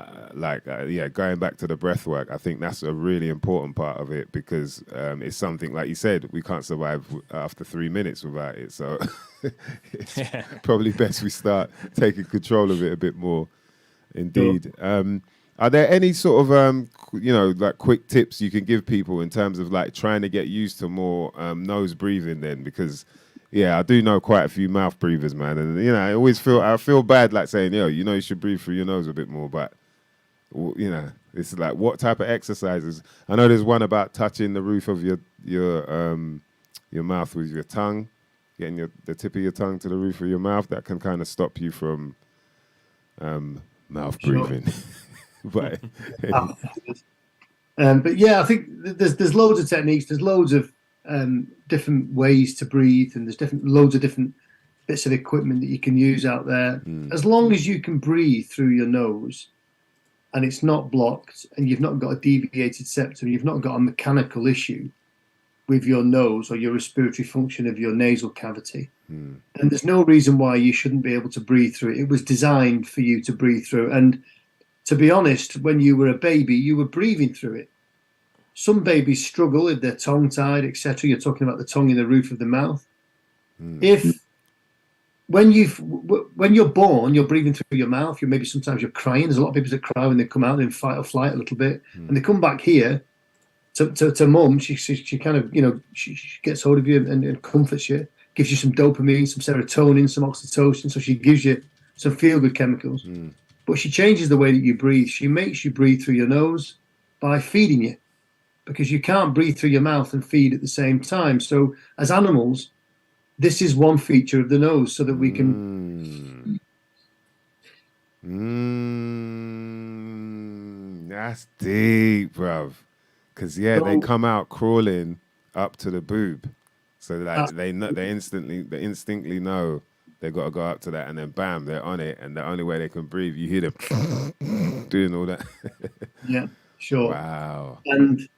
back to the breath work, I think that's a really important part of it, because it's something, like you said, we can't survive after 3 minutes without it. So it's probably best we start taking control of it a bit more. Indeed. Are there any sort of, like quick tips you can give people in terms of like trying to get used to more nose breathing then? Because, I do know quite a few mouth breathers, man. And, I feel bad like saying, you should breathe through your nose a bit more. But, it's like what type of exercises? I know there's one about touching the roof of your mouth with your tongue, getting the tip of your tongue to the roof of your mouth. That can kind of stop you from mouth breathing. But I think there's loads of techniques. There's loads of different ways to breathe, and there's loads of different bits of equipment that you can use out there. As long as you can breathe through your nose, and it's not blocked, and you've not got a deviated septum, you've not got a mechanical issue with your nose or your respiratory function of your nasal cavity, and there's no reason why you shouldn't be able to breathe through it. It was designed for you to breathe through. And to be honest, when you were a baby, you were breathing through it. Some babies struggle if they're tongue-tied, etc. You're talking about the tongue in the roof of the mouth. When you're born, you're breathing through your mouth. Sometimes you're crying. There's a lot of babies that cry when they come out in fight or flight a little bit, and they come back here to mum, she kind of, she gets hold of you and comforts you, gives you some dopamine, some serotonin, some oxytocin. So she gives you some feel-good chemicals. But she changes the way that you breathe. She makes you breathe through your nose by feeding you, because you can't breathe through your mouth and feed at the same time. So as animals, this is one feature of the nose, so that we can. That's deep, bruv. Because they come out crawling up to the boob, so they instinctively know they've got to go up to that, and then bam, they're on it, and the only way they can breathe, you hear them doing all that. Yeah, sure. Wow. And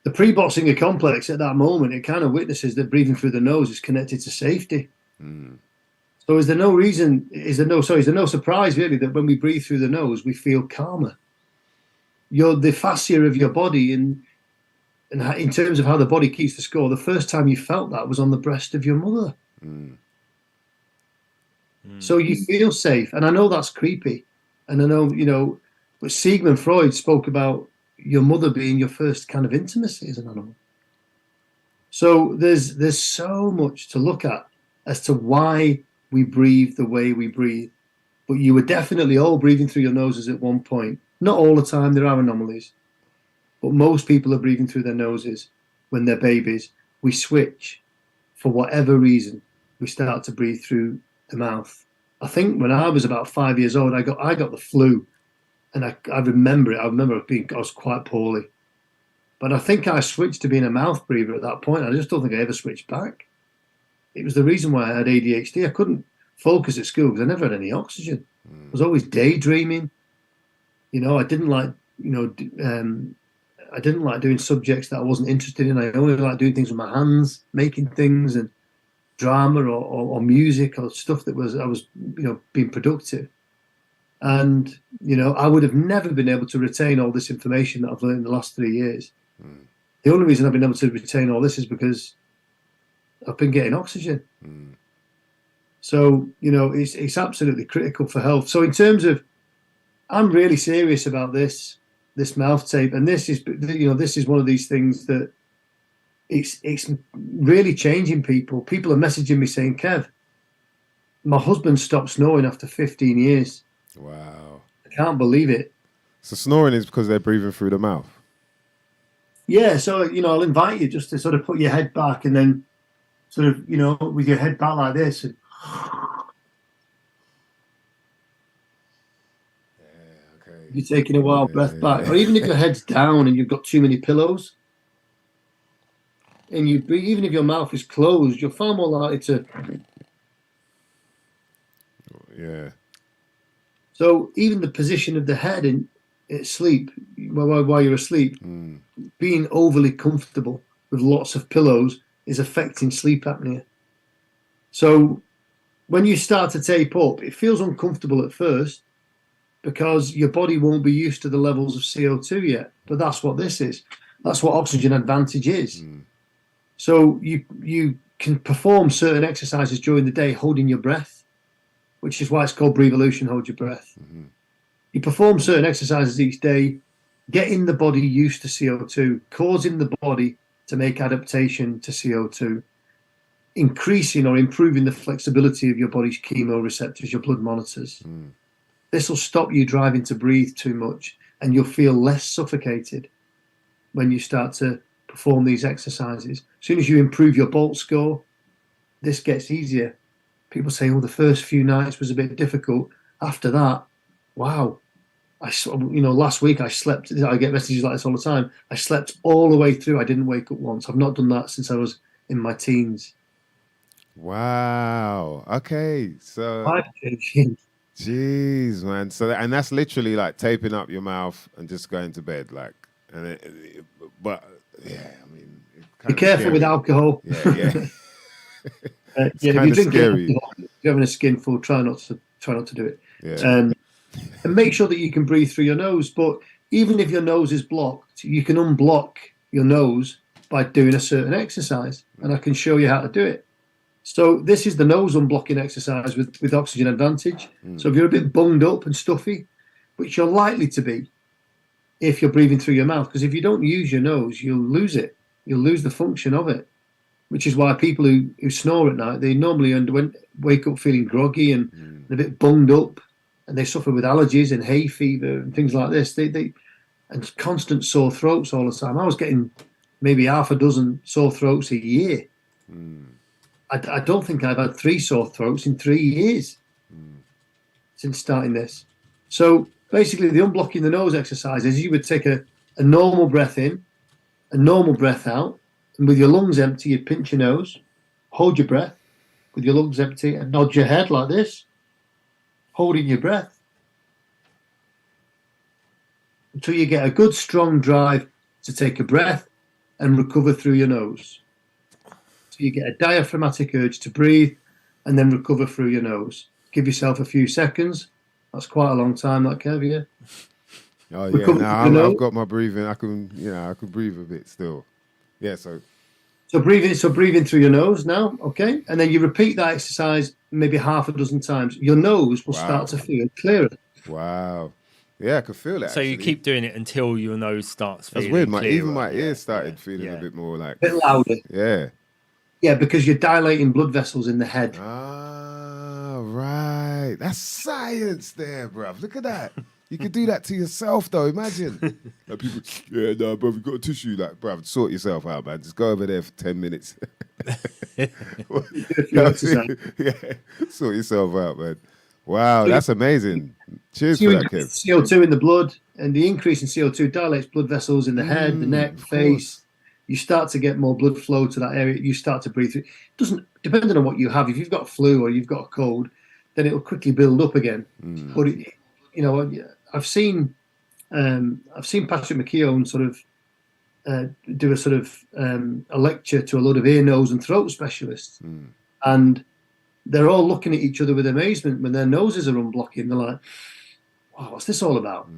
the pre-Boxinger complex at that moment, it kind of witnesses that breathing through the nose is connected to safety. So is there no surprise really that when we breathe through the nose, we feel calmer? The fascia of your body, and in terms of how the body keeps the score, the first time you felt that was on the breast of your mother. So you feel safe. And I know that's creepy. And I know, but Sigmund Freud spoke about your mother being your first kind of intimacy as an animal. So there's so much to look at as to why we breathe the way we breathe. But you were definitely all breathing through your noses at one point. Not all the time, there are anomalies. But most people are breathing through their noses when they're babies. We switch. For whatever reason, we start to breathe through the mouth. I think when I was about 5 years old, I got the flu. And I remember it. I was quite poorly. But I think I switched to being a mouth breather at that point. I just don't think I ever switched back. It was the reason why I had ADHD. I couldn't focus at school because I never had any oxygen. I was always daydreaming. I didn't like, I didn't like doing subjects that I wasn't interested in. I only liked doing things with my hands, making things, and drama or music or stuff that I was being productive. And, I would have never been able to retain all this information that I've learned in the last 3 years. The only reason I've been able to retain all this is because I've been getting oxygen. So, it's absolutely critical for health. So in terms of, I'm really serious about this mouth tape. And this is one of these things that it's really changing people. People are messaging me saying, Kev, my husband stopped snoring after 15 years. Wow. I can't believe it. So snoring is because they're breathing through the mouth? Yeah, so, I'll invite you just to sort of put your head back and then sort of, with your head back like this. And okay. You're taking a wild breath back. Or even if your head's down and you've got too many pillows, and you breathe, even if your mouth is closed, you're far more likely to. Yeah. So even the position of the head in sleep, while you're asleep, being overly comfortable with lots of pillows is affecting sleep apnea. So when you start to tape up, it feels uncomfortable at first because your body won't be used to the levels of CO2 yet. But that's what this is. That's what oxygen advantage is. So you can perform certain exercises during the day holding your breath, which is why it's called Breatheolution, hold your breath. You perform certain exercises each day, getting the body used to CO2, causing the body to make adaptation to CO2, increasing or improving the flexibility of your body's chemoreceptors, your blood monitors. This will stop you driving to breathe too much, and you'll feel less suffocated when you start to perform these exercises. As soon as you improve your Bolt score, this gets easier. People say, the first few nights was a bit difficult. After that, wow. Last week I slept. I get messages like this all the time. I slept all the way through. I didn't wake up once. I've not done that since I was in my teens. Wow. Okay. So, Life-changing. Jeez, man. So, and that's literally like taping up your mouth and just going to bed, but yeah, I mean, be careful with alcohol. Yeah. If you drink alcohol, if you're having a skinful, try not to do it. Yeah. And make sure that you can breathe through your nose. But even if your nose is blocked, you can unblock your nose by doing a certain exercise, and I can show you how to do it. So this is the nose unblocking exercise with oxygen advantage. So if you're a bit bunged up and stuffy, which you're likely to be, if you're breathing through your mouth, because if you don't use your nose, you'll lose it. You'll lose the function of it, which is why people who snore at night, they normally wake up feeling groggy and a bit bunged up, and they suffer with allergies and hay fever and things like this. And constant sore throats all the time. I was getting maybe half a dozen sore throats a year. I don't think I've had 3 sore throats in 3 years since starting this. So basically, the unblocking the nose exercise is you would take a normal breath in, a normal breath out, and with your lungs empty, you'd pinch your nose, hold your breath with your lungs empty, and nod your head like this, holding your breath until you get a good strong drive to take a breath and recover through your nose. So you get a diaphragmatic urge to breathe and then recover through your nose. Give yourself a few seconds. That's quite a long time, that, Kev, yeah? Oh, yeah. Now I've got my breathing. I can breathe a bit still. Yeah, so breathing through your nose now, okay? And then you repeat that exercise maybe half a dozen times. Your nose will start to feel clearer. Wow. Yeah, I can feel it. So you keep doing it until your nose starts feeling clearer. That's weird. Clearer. My ears started feeling a bit more like... A bit louder. Yeah. Yeah, because you're dilating blood vessels in the head. Ah, right. That's science there, bruv. Look at that. You could do that to yourself, though. Imagine. Like people, bruv, you got a tissue. Like, bruv, sort yourself out, man. Just go over there for 10 minutes. Sort yourself out, man. Wow, that's amazing. Cheers for that, Kev. CO2 in the blood, and the increase in CO2 dilates blood vessels in the head, the neck, face. You start to get more blood flow to that area. You start to breathe through. It doesn't, depending on what you have, if you've got flu or you've got a cold, then it'll quickly build up again. But I've seen Patrick McKeown sort of do a sort of a lecture to a lot of ear, nose, and throat specialists, and they're all looking at each other with amazement when their noses are unblocking. They're like, "Wow, what's this all about?"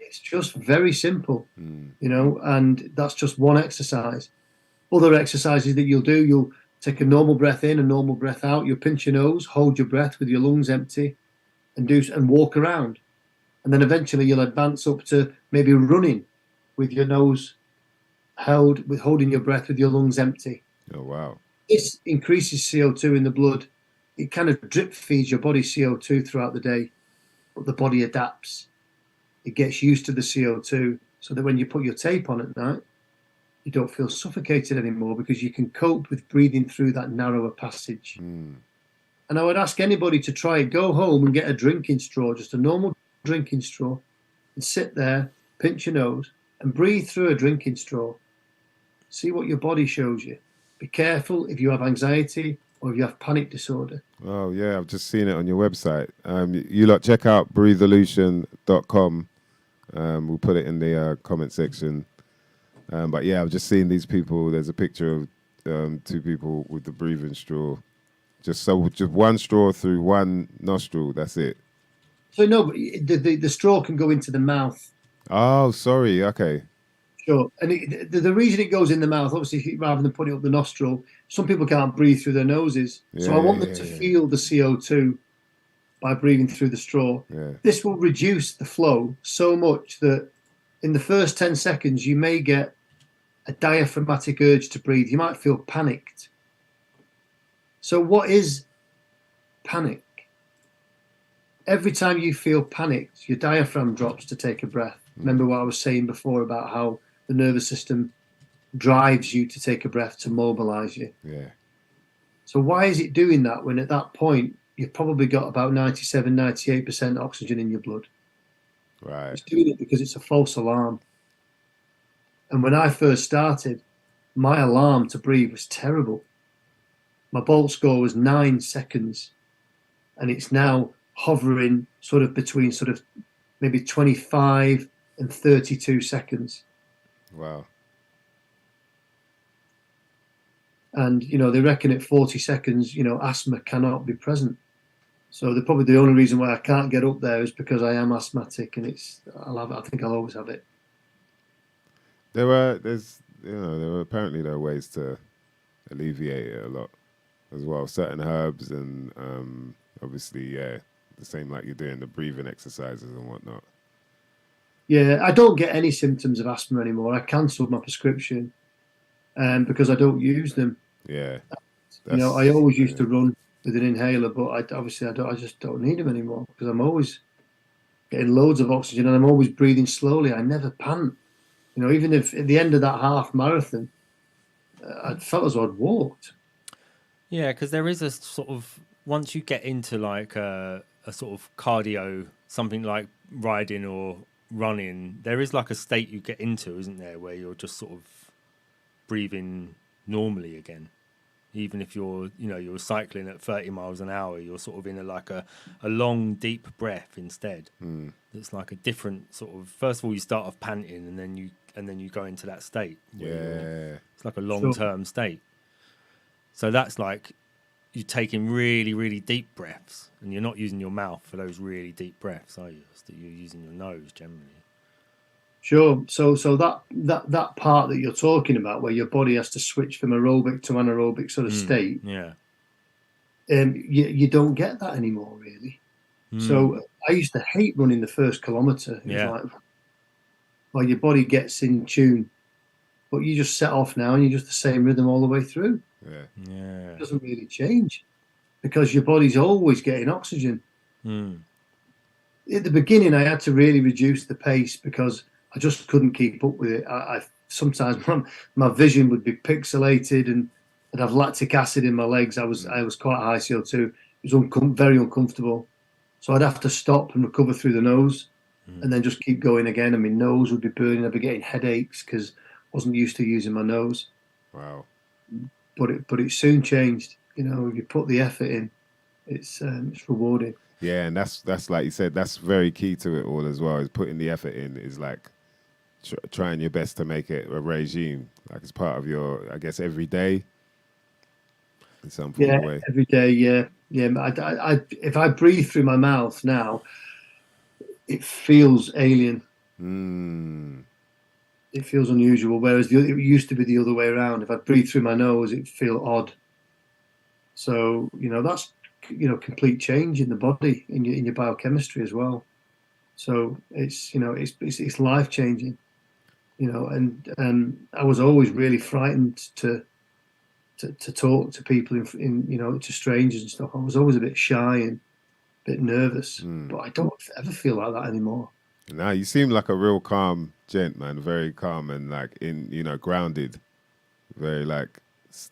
It's just very simple, and that's just one exercise. Other exercises that you'll take a normal breath in, a normal breath out. You'll pinch your nose, hold your breath with your lungs empty, and walk around. And then eventually you'll advance up to maybe running with your nose held, with holding your breath with your lungs empty. Oh, wow. This increases CO2 in the blood. It kind of drip feeds your body CO2 throughout the day, but the body adapts. It gets used to the CO2 so that when you put your tape on at night, you don't feel suffocated anymore because you can cope with breathing through that narrower passage. And I would ask anybody to try it. Go home and get a drinking straw, just a normal drinking straw, and sit there, pinch your nose, and breathe through a drinking straw. See what your body shows you. Be careful if you have anxiety or if you have panic disorder. Oh, yeah, I've just seen it on your website. You lot check out breatheolution.com. We'll put it in the comment section. But yeah, I've just seen these people. There's a picture of 2 people with the breathing straw. Just one straw through one nostril. That's it. So no, the straw can go into the mouth. Oh, sorry. Okay. Sure. And the reason it goes in the mouth, obviously, rather than putting it up the nostril, some people can't breathe through their noses. So I want them to feel the CO2 by breathing through the straw. Yeah. This will reduce the flow so much that in the first 10 seconds, you may get a diaphragmatic urge to breathe. You might feel panicked. So what is panic? Every time you feel panicked, your diaphragm drops to take a breath. Remember what I was saying before about how the nervous system drives you to take a breath to mobilize you. Yeah. So why is it doing that when at that point you've probably got about 97, 98% oxygen in your blood? Right. It's doing it because it's a false alarm. And when I first started, my alarm to breathe was terrible. My Bolt score was 9 seconds, and it's now hovering sort of between sort of maybe 25 and 32 seconds. Wow. And, they reckon at 40 seconds, asthma cannot be present. So probably the only reason why I can't get up there is because I am asthmatic, and I think I'll always have it. There are apparently ways to alleviate it a lot as well. Certain herbs and obviously, the same like you're doing the breathing exercises and whatnot. Yeah, I don't get any symptoms of asthma anymore. I cancelled my prescription because I don't use them. Yeah. I always used to run with an inhaler, but I just don't need them anymore because I'm always getting loads of oxygen and I'm always breathing slowly. I never pant. Even if at the end of that half marathon, I felt as though I'd walked. Yeah, because there is a sort of, once you get into like a sort of cardio, something like riding or running, there is like a state you get into, isn't there, where you're just sort of breathing normally again. Even if you're cycling at 30 miles an hour, you're sort of in a long, deep breath instead. It's like a different sort of, first of all, you start off panting and then you go into that state. Yeah. It's like a long-term state. So that's like you're taking really, really deep breaths, and you're not using your mouth for those really deep breaths, are you? You're using your nose generally. Sure. So that part that you're talking about, where your body has to switch from aerobic to anaerobic sort of state, yeah, you don't get that anymore, really. So I used to hate running the first kilometre. It was like, well, your body gets in tune, but you just set off now, and you're just the same rhythm all the way through. Yeah. It doesn't really change because your body's always getting oxygen. At the beginning, I had to really reduce the pace because I just couldn't keep up with it. I sometimes my vision would be pixelated and I'd have lactic acid in my legs. I was quite high CO2. It was very uncomfortable. So I'd have to stop and recover through the nose and then just keep going again. And my nose would be burning. I'd be getting headaches because I wasn't used to using my nose. Wow. But it soon changed. If you put the effort in, it's rewarding. Yeah, and that's like you said, that's very key to it all as well. Is putting the effort in is like trying your best to make it a regime, like it's part of your, I guess, every day. In some form of way. Every day. Yeah. If I breathe through my mouth now, it feels alien. It feels unusual. Whereas it used to be the other way around. If I breathe through my nose, it feel odd. So that's complete change in the body, in your biochemistry as well. So it's life changing. And I was always really frightened to talk to people to strangers and stuff. I was always a bit shy and a bit nervous, but I don't ever feel like that anymore. Now you seem like a real calm gent, man. Very calm and like grounded. Very like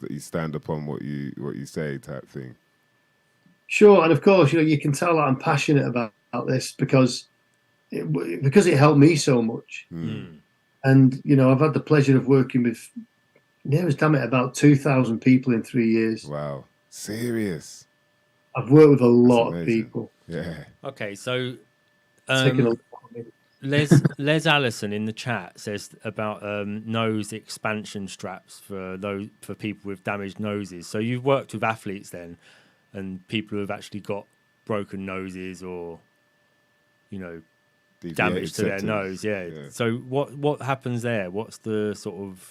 you stand upon what you say type thing. Sure, and of course, you can tell that I'm passionate about this because it helped me so much. And I've had the pleasure of working with, about 2,000 people in 3 years. Wow, serious. I've worked with a lot of people. Yeah. Okay, so Les Allison in the chat says about nose expansion straps for people with damaged noses. So you've worked with athletes then, and people who have actually got broken noses or damage to their nose. Yeah. So what happens there? What's the sort of,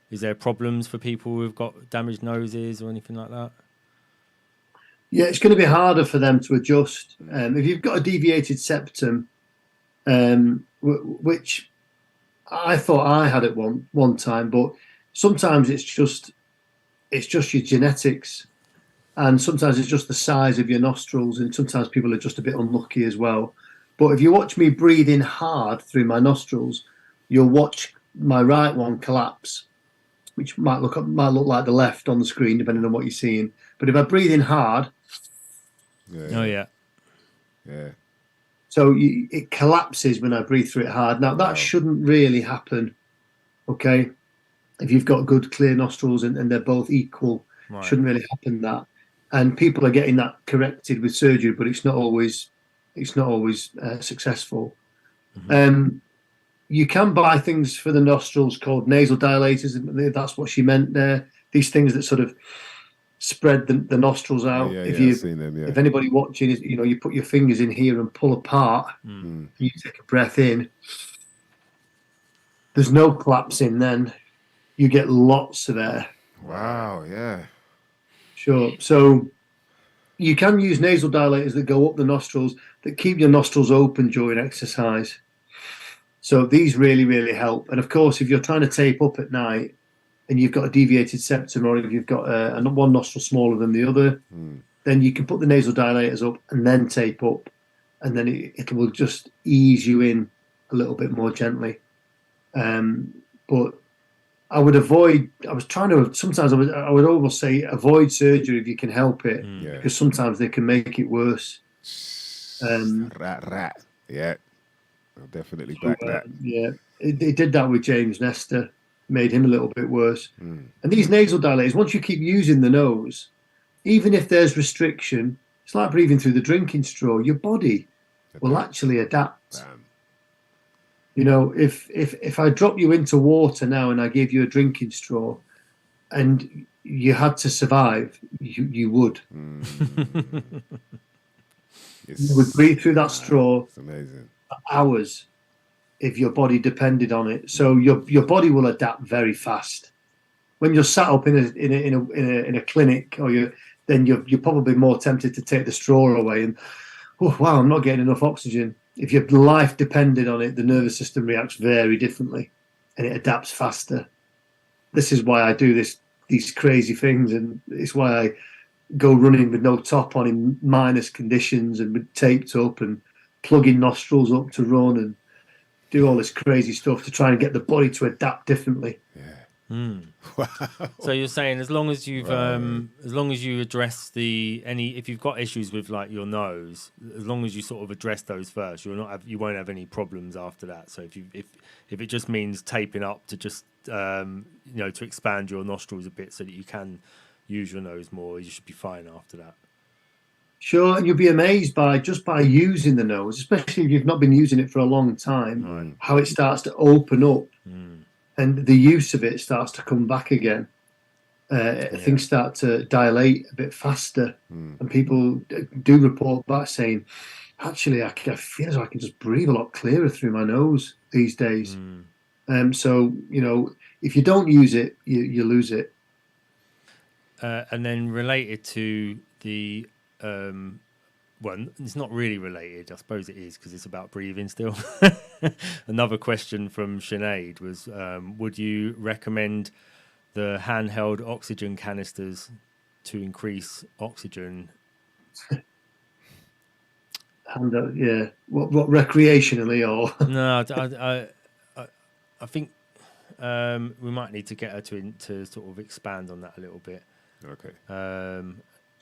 is there problems for people who've got damaged noses or anything like that? Yeah, it's going to be harder for them to adjust. If you've got a deviated septum, which I thought I had at one time, but sometimes it's just your genetics, and sometimes it's just the size of your nostrils, and sometimes people are just a bit unlucky as well. But if you watch me breathe in hard through my nostrils, you'll watch my right one collapse, which might look like the left on the screen, depending on what you're seeing. But if I breathe in hard, yeah. So it collapses when I breathe through it hard. Now that shouldn't really happen. Okay, if you've got good clear nostrils and they're both equal, shouldn't really happen that. And people are getting that corrected with surgery, but it's not always successful. You can buy things for the nostrils called nasal dilators, and that's what she meant there. These things that sort of spread the nostrils out. I've seen them, if anybody watching is, you put your fingers in here and pull apart, and you take a breath in. There's no collapsing then. You get lots of air. Wow, yeah. Sure. So you can use nasal dilators that go up the nostrils that keep your nostrils open during exercise. So these really, really help. And of course, if you're trying to tape up at night and you've got a deviated septum, or if you've got one nostril smaller than the other, then you can put the nasal dilators up and then tape up, and then it will just ease you in a little bit more gently. But I would avoid. Sometimes I would almost say avoid surgery if you can help it, because sometimes they can make it worse. Yeah, I'll definitely back that. Yeah, it did that with James Nestor, made him a little bit worse. And these nasal dilators, once you keep using the nose, even if there's restriction, it's like breathing through the drinking straw. Your body will actually adapt. You know, if I drop you into water now and I gave you a drinking straw, and you had to survive, you would. You would breathe through that straw. It's amazing. For hours, if your body depended on it. So your body will adapt very fast. When you're sat up in a clinic, then you're probably more tempted to take the straw away and, oh wow, I'm not getting enough oxygen. If your life depended on it, the nervous system reacts very differently, and it adapts faster. This is why I do these crazy things, and it's why I go running with no top on in minus conditions and with taped up and plugging nostrils up to run and do all this crazy stuff to try and get the body to adapt differently. Wow. So you're saying as long as you address if you've got issues with like your nose, as long as you sort of address those first, you won't have any problems after that. So if it just means taping up to just to expand your nostrils a bit so that you can use your nose more, you should be fine after that. Sure, and you'll be amazed by using the nose, especially if you've not been using it for a long time, how it starts to open up. And the use of it starts to come back again. Things start to dilate a bit faster. And people do report back saying, actually, I feel as though I can just breathe a lot clearer through my nose these days. So, if you don't use it, you lose it. And then related to the... well, it's not really related. I suppose it is because it's about breathing still. Another question from Sinead was, would you recommend the handheld oxygen canisters to increase oxygen? Yeah. What recreationally or? No, I think we might need to get her to sort of expand on that a little bit. Okay.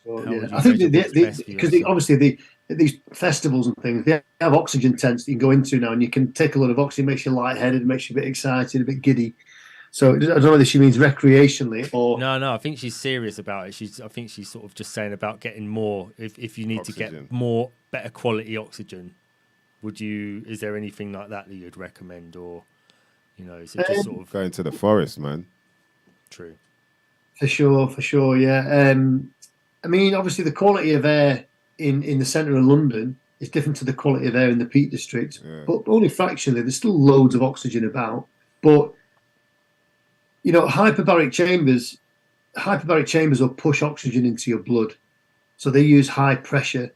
I think because obviously these festivals and things, they have oxygen tents that you can go into now, and you can take a lot of oxygen. Makes you lightheaded, makes you a bit excited, a bit giddy. So I don't know whether she means recreationally or no. I think she's serious about it. I think she's sort of just saying about getting more. If you need oxygen. To get more better quality oxygen, is there anything like that you'd recommend, or is it just sort of going to the forest, man? True. For sure, yeah. I mean, obviously, the quality of air in the centre of London is different to the quality of air in the Peak District, but only fractionally. There's still loads of oxygen about. But, hyperbaric chambers will push oxygen into your blood. So they use high pressure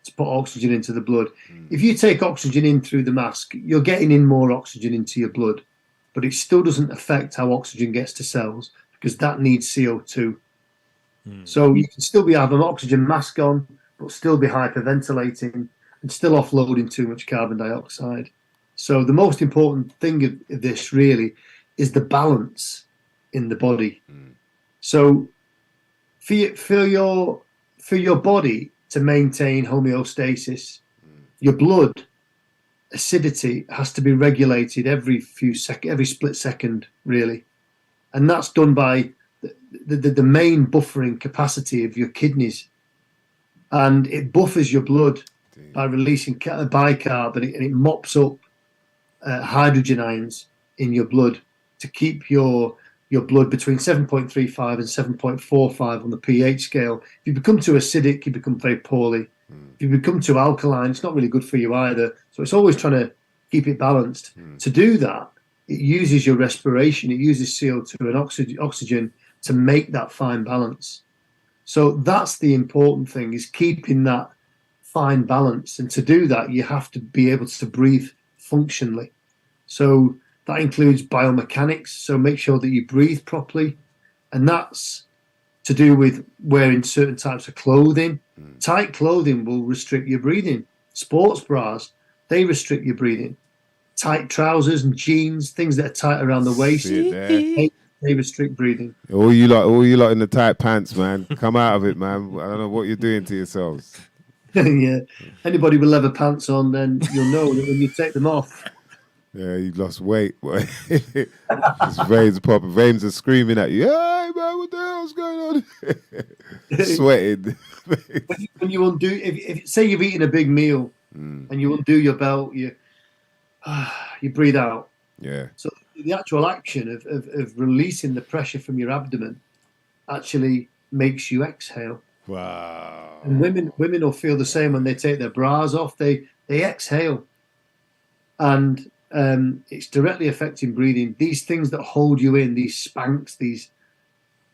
to put oxygen into the blood. If you take oxygen in through the mask, you're getting in more oxygen into your blood, but it still doesn't affect how oxygen gets to cells, because that needs CO2. So you can still have an oxygen mask on, but still be hyperventilating and still offloading too much carbon dioxide. So the most important thing of this really is the balance in the body. So for your body to maintain homeostasis, your blood acidity has to be regulated every split second, really, and that's done by the main buffering capacity of your kidneys, and it buffers your blood by releasing bicarb, and it mops up hydrogen ions in your blood to keep your blood between 7.35 and 7.45 on the pH scale. If you become too acidic, you become very poorly. If you become too alkaline, it's not really good for you either. So it's always trying to keep it balanced. To do that, it uses your respiration, it uses CO2 and oxygen to make that fine balance. So that's the important thing, is keeping that fine balance. And to do that, you have to be able to breathe functionally. So that includes biomechanics. So make sure that you breathe properly. And that's to do with wearing certain types of clothing. Tight clothing will restrict your breathing. Sports bras, they restrict your breathing. Tight trousers and jeans, things that are tight around the waist, See it there. they restrict breathing. All you lot in the tight pants, man. Come out of it, man. I don't know what you're doing to yourselves. Yeah. Anybody with leather pants on, then you'll know that when you take them off. Yeah, you lost weight. Boy. His veins are popping. Veins are screaming at you. Hey, man, what the hell's going on? Sweating. When you undo, if say you've eaten a big meal and you undo your belt, you breathe out. Yeah. So the actual action of releasing the pressure from your abdomen actually makes you exhale. Wow. And women will feel the same when they take their bras off. They exhale, and it's directly affecting breathing. These things that hold you in, these Spanx, these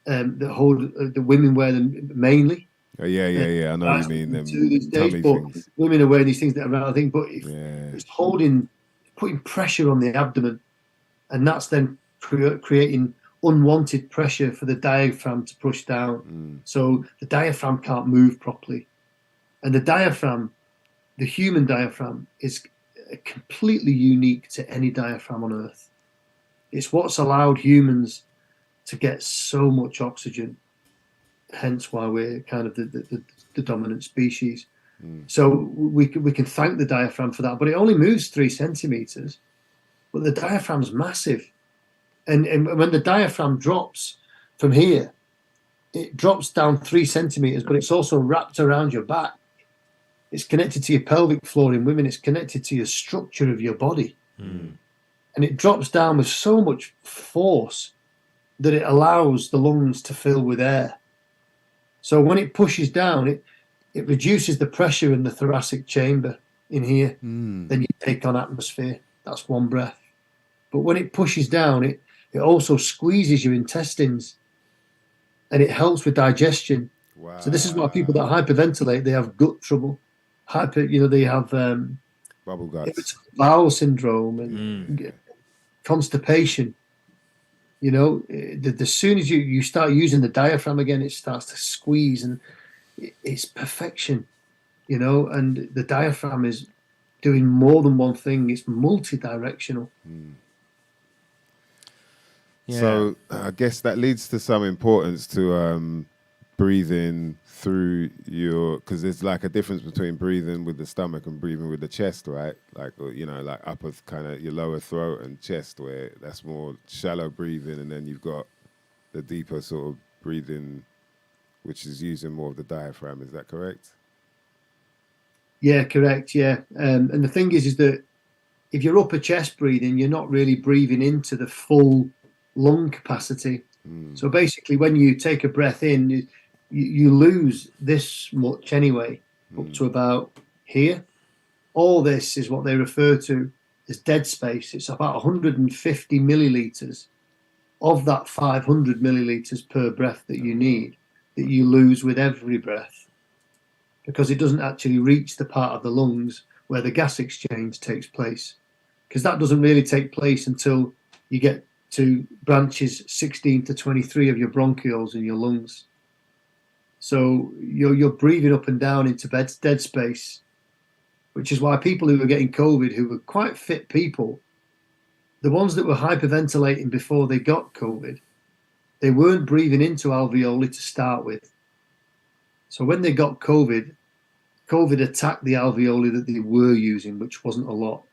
that hold the women wear them mainly. Yeah. I know what you mean. Them These days, tummy but things. women are wearing these things that are around. I think, but it's putting pressure on the abdomen, and that's then creating unwanted pressure for the diaphragm to push down. So the diaphragm can't move properly. And the diaphragm, the human diaphragm, is completely unique to any diaphragm on Earth. It's what's allowed humans to get so much oxygen, hence why we're kind of the dominant species. So we can thank the diaphragm for that, but it only moves 3 centimeters. But the diaphragm's massive. And when the diaphragm drops from here, it drops down 3 centimeters, but it's also wrapped around your back. It's connected to your pelvic floor in women. It's connected to your structure of your body. And it drops down with so much force that it allows the lungs to fill with air. So when it pushes down, it reduces the pressure in the thoracic chamber in here. Then you take on atmosphere. That's one breath. But when it pushes down, it also squeezes your intestines, and it helps with digestion. Wow. So this is why people that hyperventilate, they have gut trouble. They have Bubble guts. bowel syndrome and constipation. As soon as you start using the diaphragm again, it starts to squeeze, and it's perfection. And the diaphragm is doing more than one thing. It's multi-directional. Yeah. So I guess that leads to some importance to breathing through because there's like a difference between breathing with the stomach and breathing with the chest, right? Like upper kind of your lower throat and chest, where that's more shallow breathing, and then you've got the deeper sort of breathing, which is using more of the diaphragm. Is that correct? Yeah, correct. Yeah, and the thing is that if you're upper chest breathing, you're not really breathing into the full lung capacity. So basically, when you take a breath in, you lose this much anyway, up to about here. All this is what they refer to as dead space. It's about 150 milliliters of that 500 milliliters per breath that you need, that you lose with every breath, because it doesn't actually reach the part of the lungs where the gas exchange takes place, because that doesn't really take place until you get to branches 16 to 23 of your bronchioles in your lungs. So you're breathing up and down into dead space, which is why people who were getting COVID, who were quite fit people, the ones that were hyperventilating before they got COVID, they weren't breathing into alveoli to start with. So when they got COVID attacked the alveoli that they were using, which wasn't a lot.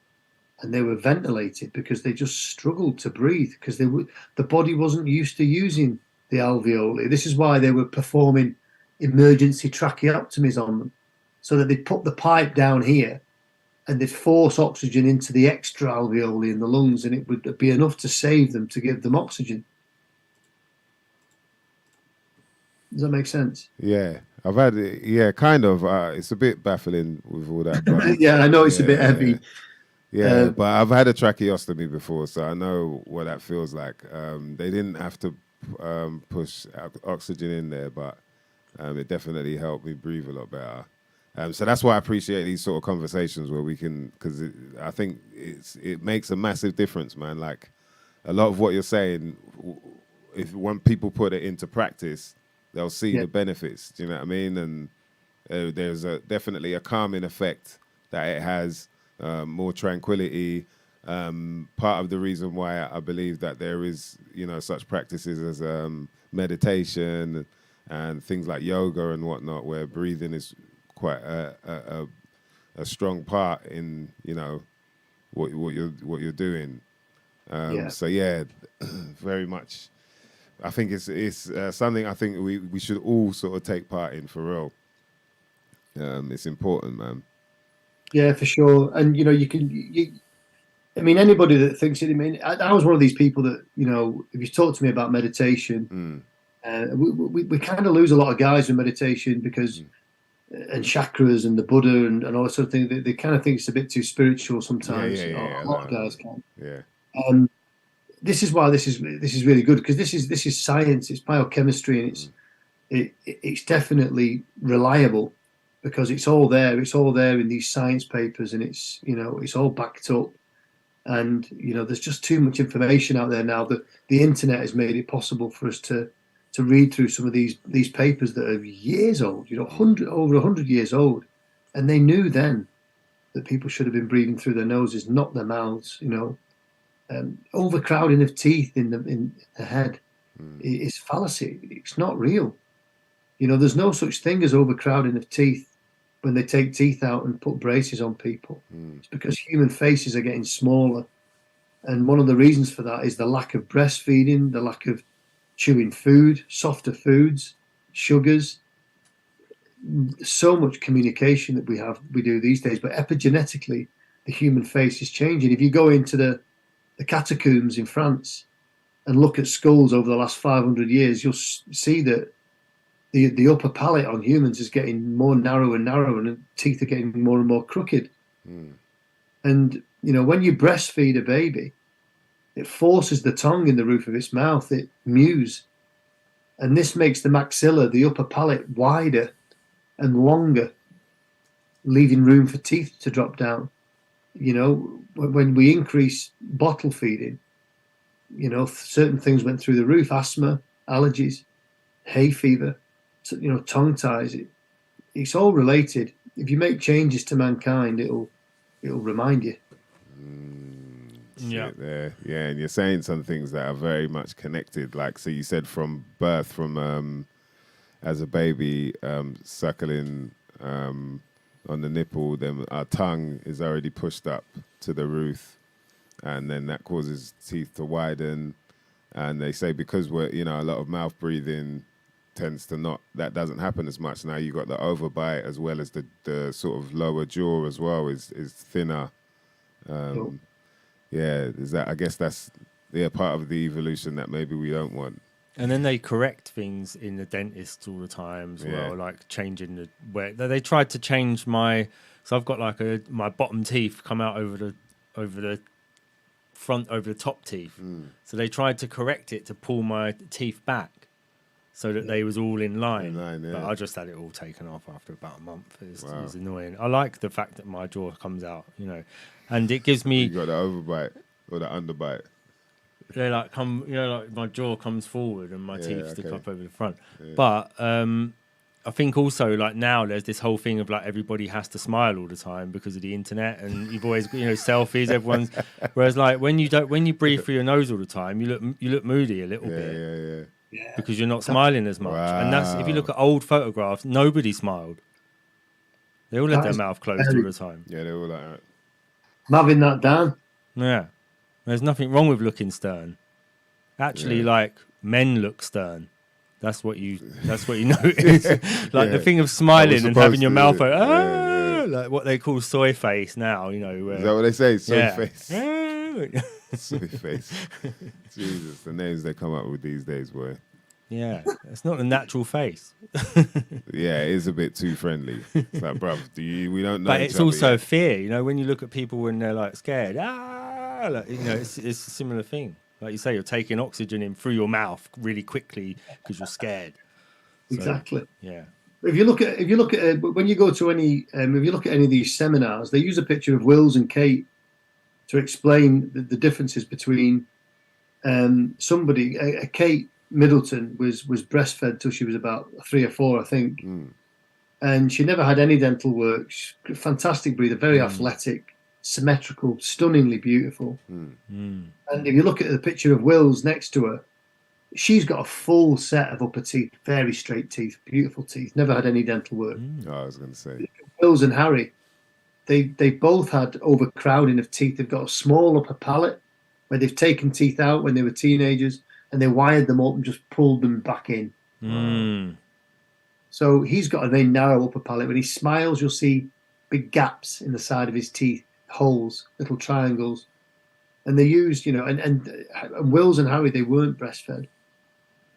And they were ventilated because they just struggled to breathe, because the body wasn't used to using the alveoli. This is why they were performing emergency tracheotomies on them, so that they'd put the pipe down here and they'd force oxygen into the extra alveoli in the lungs, and it would be enough to save them, to give them oxygen. Does that make sense? Yeah, I've had it. Yeah, kind of. It's a bit baffling with all that. But Yeah, I know it's a bit heavy. Yeah, but I've had a tracheostomy before, so I know what that feels like. They didn't have to push oxygen in there, but it definitely helped me breathe a lot better. So that's why I appreciate these sort of conversations where we can, because I think it makes a massive difference, man. Like a lot of what you're saying, if when people put it into practice, they'll see the benefits. Do you know what I mean? And there's definitely a calming effect that it has, more tranquility. Part of the reason why I believe that there is, such practices as meditation and things like yoga and whatnot, where breathing is quite a strong part in what you're doing. So yeah, very much. I think it's something I think we should all sort of take part in for real. It's important, man. Yeah, for sure. And I mean, anybody that thinks it. I mean, I was one of these people that if you talk to me about meditation, we kind of lose a lot of guys with meditation because. And chakras and the Buddha and all that sort of thing. They kind of think it's a bit too spiritual sometimes. A lot of guys can. Yeah. This is why this is really good, because this is science. It's biochemistry, and it's definitely reliable because it's all there. It's all there in these science papers, and it's all backed up. And there's just too much information out there now. That the internet has made it possible for us to read through some of these papers that are years old, over 100 years old, and they knew then that people should have been breathing through their noses, not their mouths. Overcrowding of teeth in the head is fallacy. It's not real. There's no such thing as overcrowding of teeth when they take teeth out and put braces on people. It's because human faces are getting smaller, and one of the reasons for that is the lack of breastfeeding, the lack of chewing food, softer foods, sugars, so much communication that we do these days. But epigenetically, the human face is changing. If you go into the catacombs in France and look at skulls over the last 500 years, you'll see that the upper palate on humans is getting more narrow and narrow, and the teeth are getting more and more crooked. And when you breastfeed a baby, it forces the tongue in the roof of its mouth. It mews. And this makes the maxilla, the upper palate, wider and longer, leaving room for teeth to drop down. When we increase bottle feeding, certain things went through the roof: asthma, allergies, hay fever, tongue ties. It's all related. If you make changes to mankind, it'll remind you. There. Yeah, and you're saying some things that are very much connected. Like, so you said from birth, from as a baby, suckling on the nipple, then our tongue is already pushed up to the roof, and then that causes teeth to widen. And they say because we're, a lot of mouth breathing tends to that doesn't happen as much. Now you got the overbite as well as the sort of lower jaw as well is thinner. Yeah, I guess that's part of the evolution that maybe we don't want. And then they correct things in the dentist all the time as well, like changing where they tried to change so I've got like my bottom teeth come out over the front, over the top teeth. So they tried to correct it to pull my teeth back so that they was all in line. But I just had it all taken off after about a month. It was annoying. I like the fact that my jaw comes out, and it gives me. You got the overbite or the underbite. They like come, like my jaw comes forward and my teeth stick up over the front. But I think also like now there's this whole thing of like everybody has to smile all the time because of the internet, and you've always selfies. Everyone's whereas like when you breathe through your nose all the time, you look moody a little bit. Yeah. Because you're not smiling as much. Wow. And that's if you look at old photographs, nobody smiled. They all had their mouth closed all the time. Yeah, they're all like that. I'm having that down. Yeah. There's nothing wrong with looking stern. Actually, like men look stern. That's what you notice. Like the thing of smiling and having your mouth like what they call soy face now, Is that what they say? Soy face. Yeah. Soy face. Jesus, the names they come up with these days, boy. Yeah, it's not a natural face. Yeah, it is a bit too friendly. It's like, bruv, we don't know. But it's also fear, when you look at people when they're like scared, it's a similar thing. Like you say, you're taking oxygen in through your mouth really quickly because you're scared. Exactly. Yeah. If you look at when you go to any if you look at any of these seminars, they use a picture of Wills and Kate to explain the differences between somebody. Kate Middleton was breastfed till she was about 3 or 4, I think, and she never had any dental work. She's a fantastic breather, very athletic, symmetrical, stunningly beautiful. And if you look at the picture of Wills next to her, she's got a full set of upper teeth, very straight teeth, beautiful teeth, never had any dental work. Oh, I was going to say. Wills and Harry, they both had overcrowding of teeth. They've got a small upper palate where they've taken teeth out when they were teenagers and they wired them up and just pulled them back in. So he's got a very narrow upper palate. When he smiles, you'll see big gaps in the side of his teeth, holes, little triangles. And they used, and Wills and Harry, they weren't breastfed.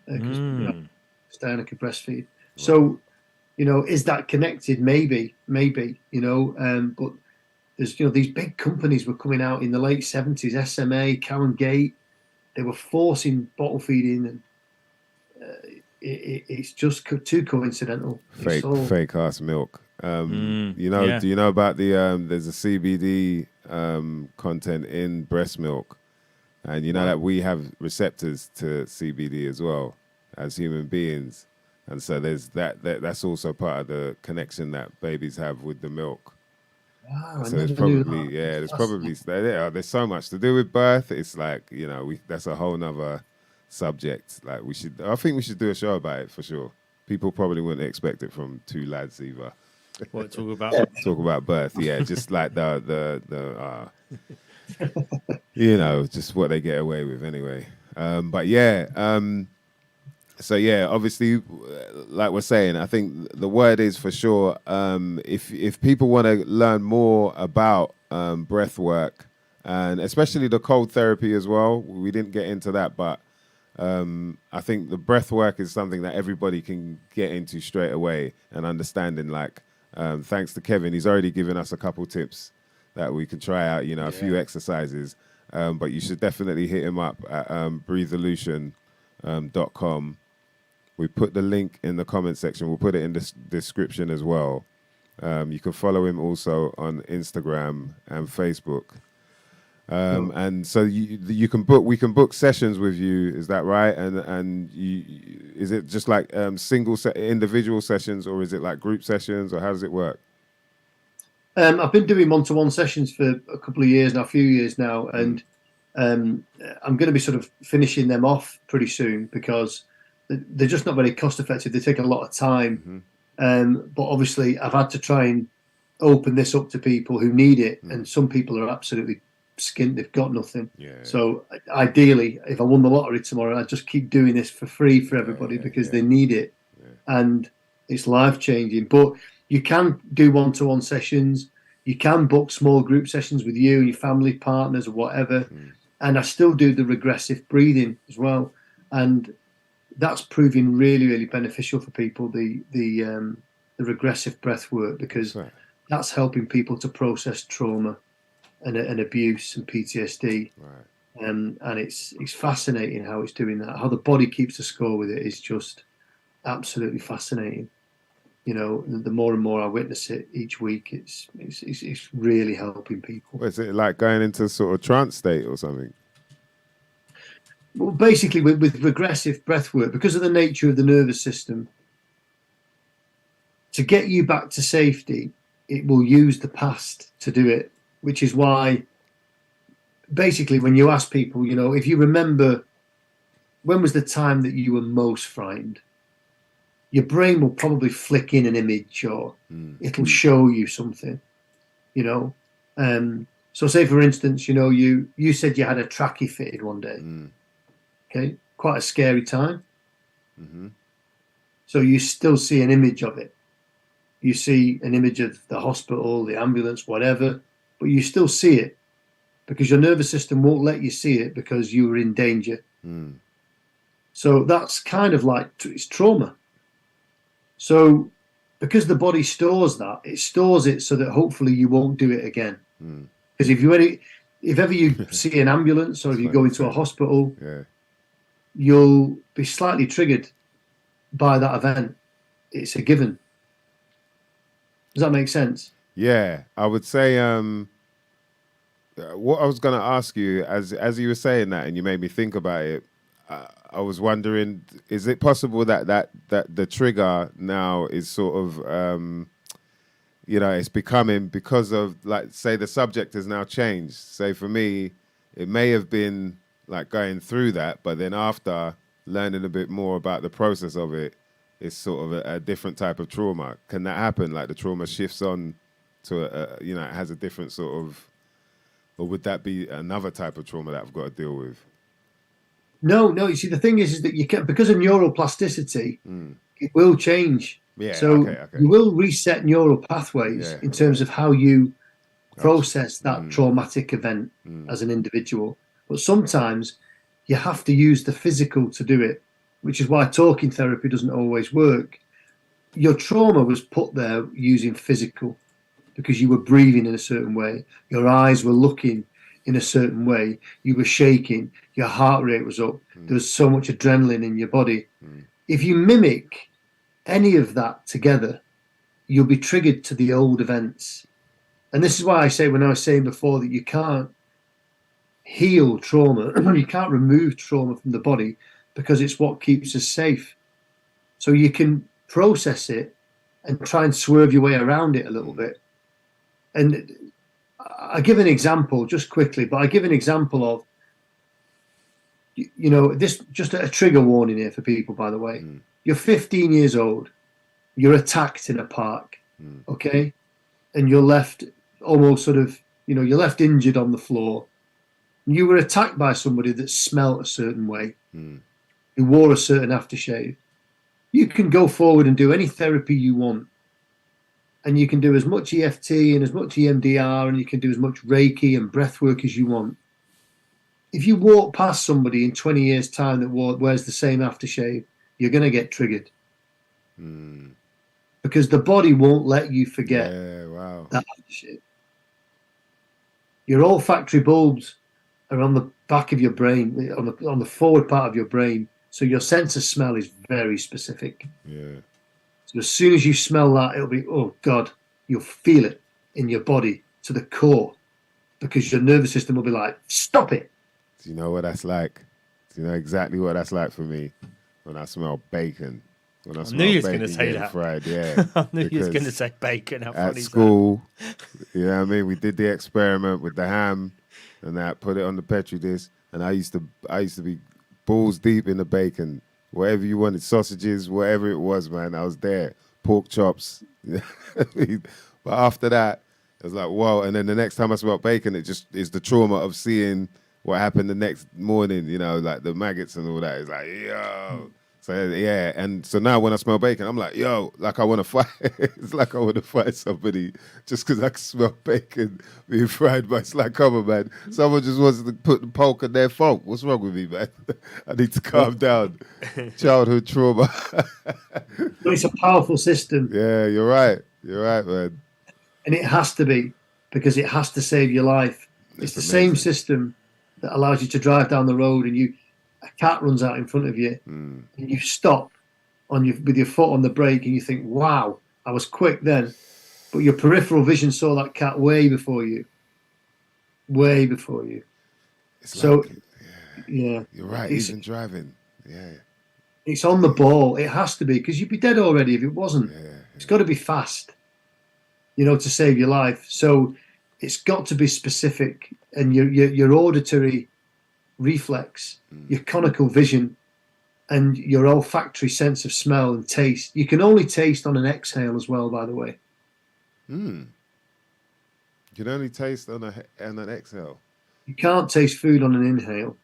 Because Diana could breastfeed. Right. So, is that connected? Maybe, but there's, these big companies were coming out in the late 70s, SMA, Cow and Gate, they were forcing bottle feeding, and it's just too coincidental. Fake ass milk. Do you know about the there's a CBD content in breast milk, and that we have receptors to CBD as well as human beings, and so there's that's also part of the connection that babies have with the milk. Wow, so there's probably there's so much to do with birth. It's like that's a whole nother subject. Like I think we should do a show about it for sure. People probably wouldn't expect it from two lads either. What talk about? Talk about birth, yeah. Just like the just what they get away with anyway. But yeah, so yeah, obviously, like we're saying, I think the word is for sure. If people want to learn more about breath work, and especially the cold therapy as well, we didn't get into that, but I think the breath work is something that everybody can get into straight away and understanding. Like, thanks to Kevin, he's already given us a couple tips that we can try out. A few exercises, but you should definitely hit him up at breatheolution.com. We put the link in the comment section. We'll put it in the description as well. You can follow him also on Instagram and Facebook. And so we can book sessions with you. Is that right? And is it just like individual sessions, or is it like group sessions, or how does it work? I've been doing one-to-one sessions for a couple of years now, a few years now, and I'm going to be sort of finishing them off pretty soon because they're just not very cost effective. They take a lot of time. But obviously I've had to try and open this up to people who need it. And some people are absolutely skint. They've got nothing. So ideally, if I won the lottery tomorrow, I'd just keep doing this for free for everybody because they need it. And it's life changing. But you can do one-to-one sessions. You can book small group sessions with you and your family partners or whatever. And I still do the regressive breathing as well. And that's proving really, really beneficial for people, the regressive breath work, because that's helping people to process trauma and abuse and PTSD. And it's fascinating how it's doing that. How the body keeps the score with it is just absolutely fascinating. The more and more I witness it each week, it's really helping people. Is it like going into sort of trance state or something? Well, basically, with regressive breath work, because of the nature of the nervous system, to get you back to safety, it will use the past to do it, which is why, basically, when you ask people, if you remember, when was the time that you were most frightened? Your brain will probably flick in an image or it'll show you something, So say, for instance, you said you had a trachea fitted one day. Okay, quite a scary time. So you still see an image of it. You see an image of the hospital, the ambulance, whatever, but you still see it because your nervous system won't let you see it because you were in danger. So that's kind of like it's trauma. So because the body stores that, it stores it so that hopefully you won't do it again. Because if ever you see an ambulance or if you go into a hospital, you'll be slightly triggered by that event. It's a given. Does that make sense? Yeah, I would say what I was going to ask you as you were saying that, and you made me think about it. I was wondering, is it possible that the trigger now is sort of it's becoming because of, like, say the subject has now changed. Say for me, it may have been like going through that, but then after learning a bit more about the process of it, it's sort of a different type of trauma. Can that happen? Like the trauma shifts on to it has a different sort of, or would that be another type of trauma that I've got to deal with? No. You see, the thing is that you can, because of neuroplasticity, it will change. Yeah. So Okay. you will reset neural pathways in terms of how you process that traumatic event as an individual. But sometimes you have to use the physical to do it, which is why talking therapy doesn't always work. Your trauma was put there using physical, because you were breathing in a certain way, your eyes were looking in a certain way, you were shaking, your heart rate was up, there was so much adrenaline in your body. If you mimic any of that together, you'll be triggered to the old events. And this is why I say, when I was saying before, that you can't heal trauma, you can't remove trauma from the body, because it's what keeps us safe. So you can process it and try and swerve your way around it a little bit. And I give an example just quickly, but I give an example of, this, just a trigger warning here for people, by the way. You're 15 years old, you're attacked in a park, okay? And you're left almost sort of, you're left injured on the floor. You were attacked by somebody that smelt a certain way, who wore a certain aftershave. You can go forward and do any therapy you want. And you can do as much EFT and as much EMDR, and you can do as much Reiki and breath work as you want. If you walk past somebody in 20 years' time that wears the same aftershave, you're going to get triggered. Because the body won't let you forget that aftershave. Your olfactory bulbs are on the back of your brain, on the forward part of your brain. So your sense of smell is very specific. Yeah. So as soon as you smell that, it'll be, oh God, you'll feel it in your body to the core, because your nervous system will be like, stop it. Do you know what that's like? Do you know exactly what that's like for me when I smell bacon? When I knew you was going to say that. Fried, yeah. I knew you was going to say bacon. How funny at school, you know what I mean? We did the experiment with the ham and that, put it on the Petri dish, and I used to be balls deep in the bacon. Whatever you wanted, sausages, whatever it was, man, I was there. Pork chops. But after that, it was like, whoa. And then the next time I smelled bacon, it just is the trauma of seeing what happened the next morning, like the maggots and all that. It's like, yo. So, yeah. And so now when I smell bacon, I'm like, yo, like I want to fight. It's like I want to fight somebody just because I can smell bacon being fried. But it's like, come on, man. Someone just wants to put the poke in their funk. What's wrong with me, man? I need to calm down. Childhood trauma. But it's a powerful system. Yeah, you're right. You're right, man. And it has to be, because it has to save your life. It's the same system that allows you to drive down the road and a cat runs out in front of you, and you stop with your foot on the brake, and you think, wow, I was quick then. But your peripheral vision saw that cat way before you. Way before you. It's so, like, yeah. You're right, even driving. Yeah. It's on the ball. It has to be, because you'd be dead already if it wasn't. Yeah. It's got to be fast, to save your life. So it's got to be specific. And your auditory reflex, your conical vision, and your olfactory sense of smell and taste. You can only taste on an exhale as well, by the way. You can only taste on an exhale. You can't taste food on an inhale.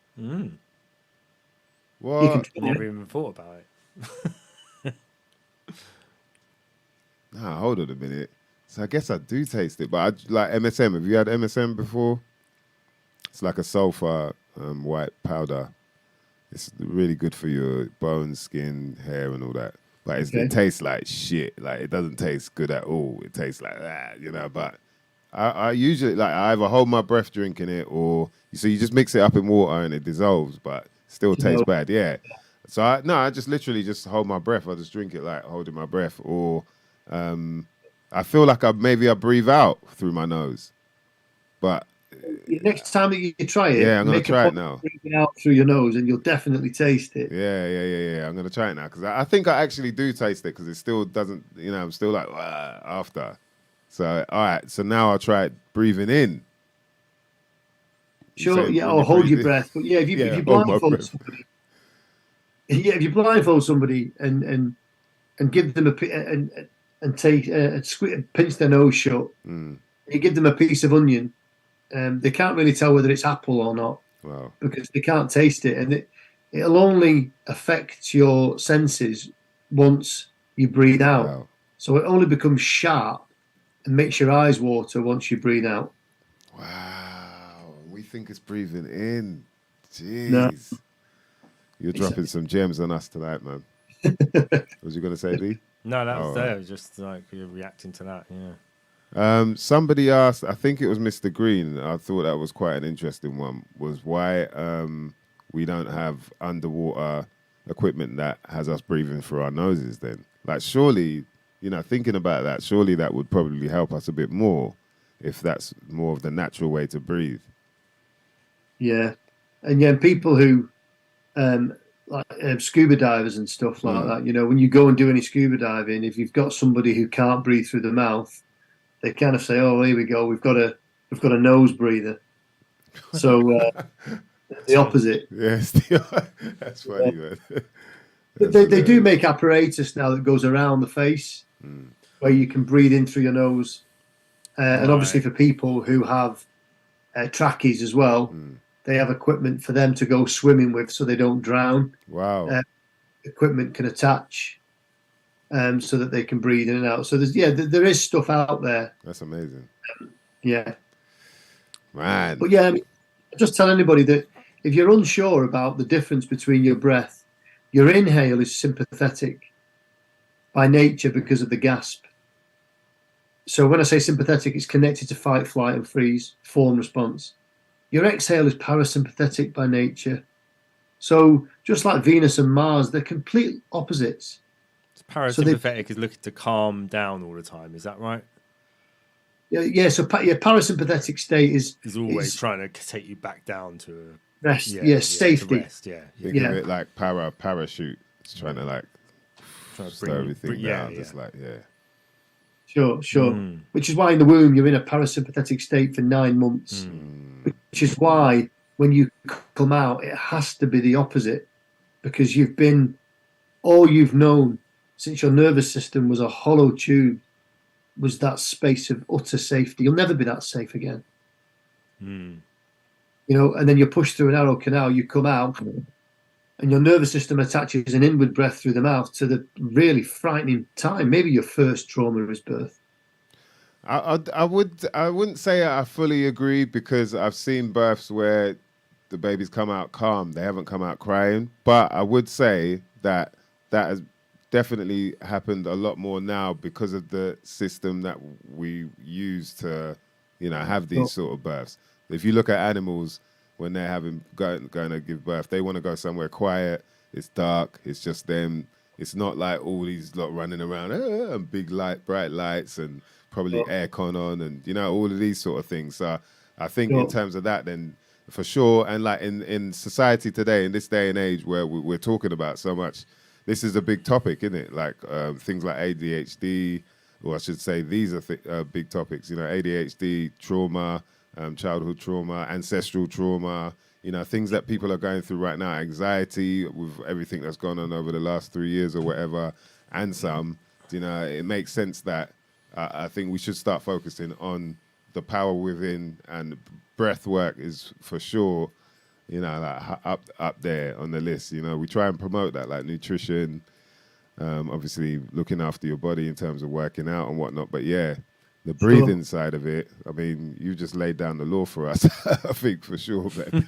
What? You can I never even thought about it. Nah, hold on a minute. So I guess I do taste it, but like MSM. Have you had MSM before? It's like a sulfur white powder. It's really good for your bones, skin, hair, and all that. But it tastes like shit. Like, it doesn't taste good at all. It tastes like that, But I usually, like, I either hold my breath drinking it, or so you just mix it up in water and it dissolves, but still tastes bad. Yeah. So I just literally just hold my breath. I just drink it like holding my breath, or I feel like maybe I breathe out through my nose, but Next time that you try it, yeah, I'm gonna make a try it point now. of breathing out through your nose, and you'll definitely taste it. Yeah. I'm gonna try it now because I think I actually do taste it because it still doesn't. I'm still like after. So all right, so now I'll try it breathing in. Sure, yeah, or hold your breath. But yeah, if you hold my blindfold breath. somebody, yeah, if you blindfold somebody and give them and take pinch their nose shut, you give them a piece of onion, they can't really tell whether it's apple or not. Wow. Because they can't taste it, and it'll only affect your senses once you breathe out. Wow. So it only becomes sharp and makes your eyes water once you breathe out. Wow. We think it's breathing in. Jeez. No. You're dropping some gems on us tonight, man. What was you gonna say, D? No, that was All there. right. It was just like you're reacting to that. Yeah. Somebody asked, I think it was Mr. Green. I thought that was quite an interesting one. Was why we don't have underwater equipment that has us breathing through our noses. Then, like, surely, thinking about that, surely that would probably help us a bit more if that's more of the natural way to breathe. Yeah, and people who like scuba divers and stuff like that. When you go and do any scuba diving, if you've got somebody who can't breathe through the mouth, they kind of say, "Oh, here we go. We've got a nose breather." So the opposite. Yes, that's funny, man. They do make apparatus now that goes around the face, where you can breathe in through your nose, and obviously for people who have tracheies as well, they have equipment for them to go swimming with, so they don't drown. Wow. Equipment can attach. So that they can breathe in and out. So there is stuff out there. That's amazing. Yeah, man. But yeah, just tell anybody that if you're unsure about the difference between your breath, your inhale is sympathetic by nature because of the gasp. So when I say sympathetic, it's connected to fight, flight, and freeze, fawn response. Your exhale is parasympathetic by nature. So just like Venus and Mars, they're complete opposites. Parasympathetic is looking to calm down all the time. Is that right? Yeah. So your parasympathetic state is always trying to take you back down to rest. Safety. Rest, Think of it like parachute. It's trying to slow everything down. Just Sure. Which is why in the womb you're in a parasympathetic state for 9 months. Which is why when you come out, it has to be the opposite, because all you've known since your nervous system was a hollow tube was that space of utter safety. You'll never be that safe again. And then you're pushed through a narrow canal, you come out, and your nervous system attaches an inward breath through the mouth to the really frightening time. Maybe your first trauma is birth. I wouldn't say I fully agree, because I've seen births where the babies come out calm. They haven't come out crying. But I would say that has definitely happened a lot more now because of the system that we use to, have these sort of births. If you look at animals, when they're going to give birth, they want to go somewhere quiet. It's dark. It's just them. It's not like all these lot running around and big bright lights and probably aircon on and all of these sort of things. So I think in terms of that, then for sure, and like in society today, in this day and age where we're talking about so much. This is a big topic, isn't it? Like things like ADHD, or I should say these are big topics. ADHD, trauma, childhood trauma, ancestral trauma, things that people are going through right now, anxiety with everything that's gone on over the last 3 years or whatever, and some, it makes sense that I think we should start focusing on the power within, and breath work is for sure up there on the list. We try and promote that, like nutrition, obviously looking after your body in terms of working out and whatnot. But yeah, the breathing side of it, I mean, you just laid down the law for us, I think, for sure, Ben.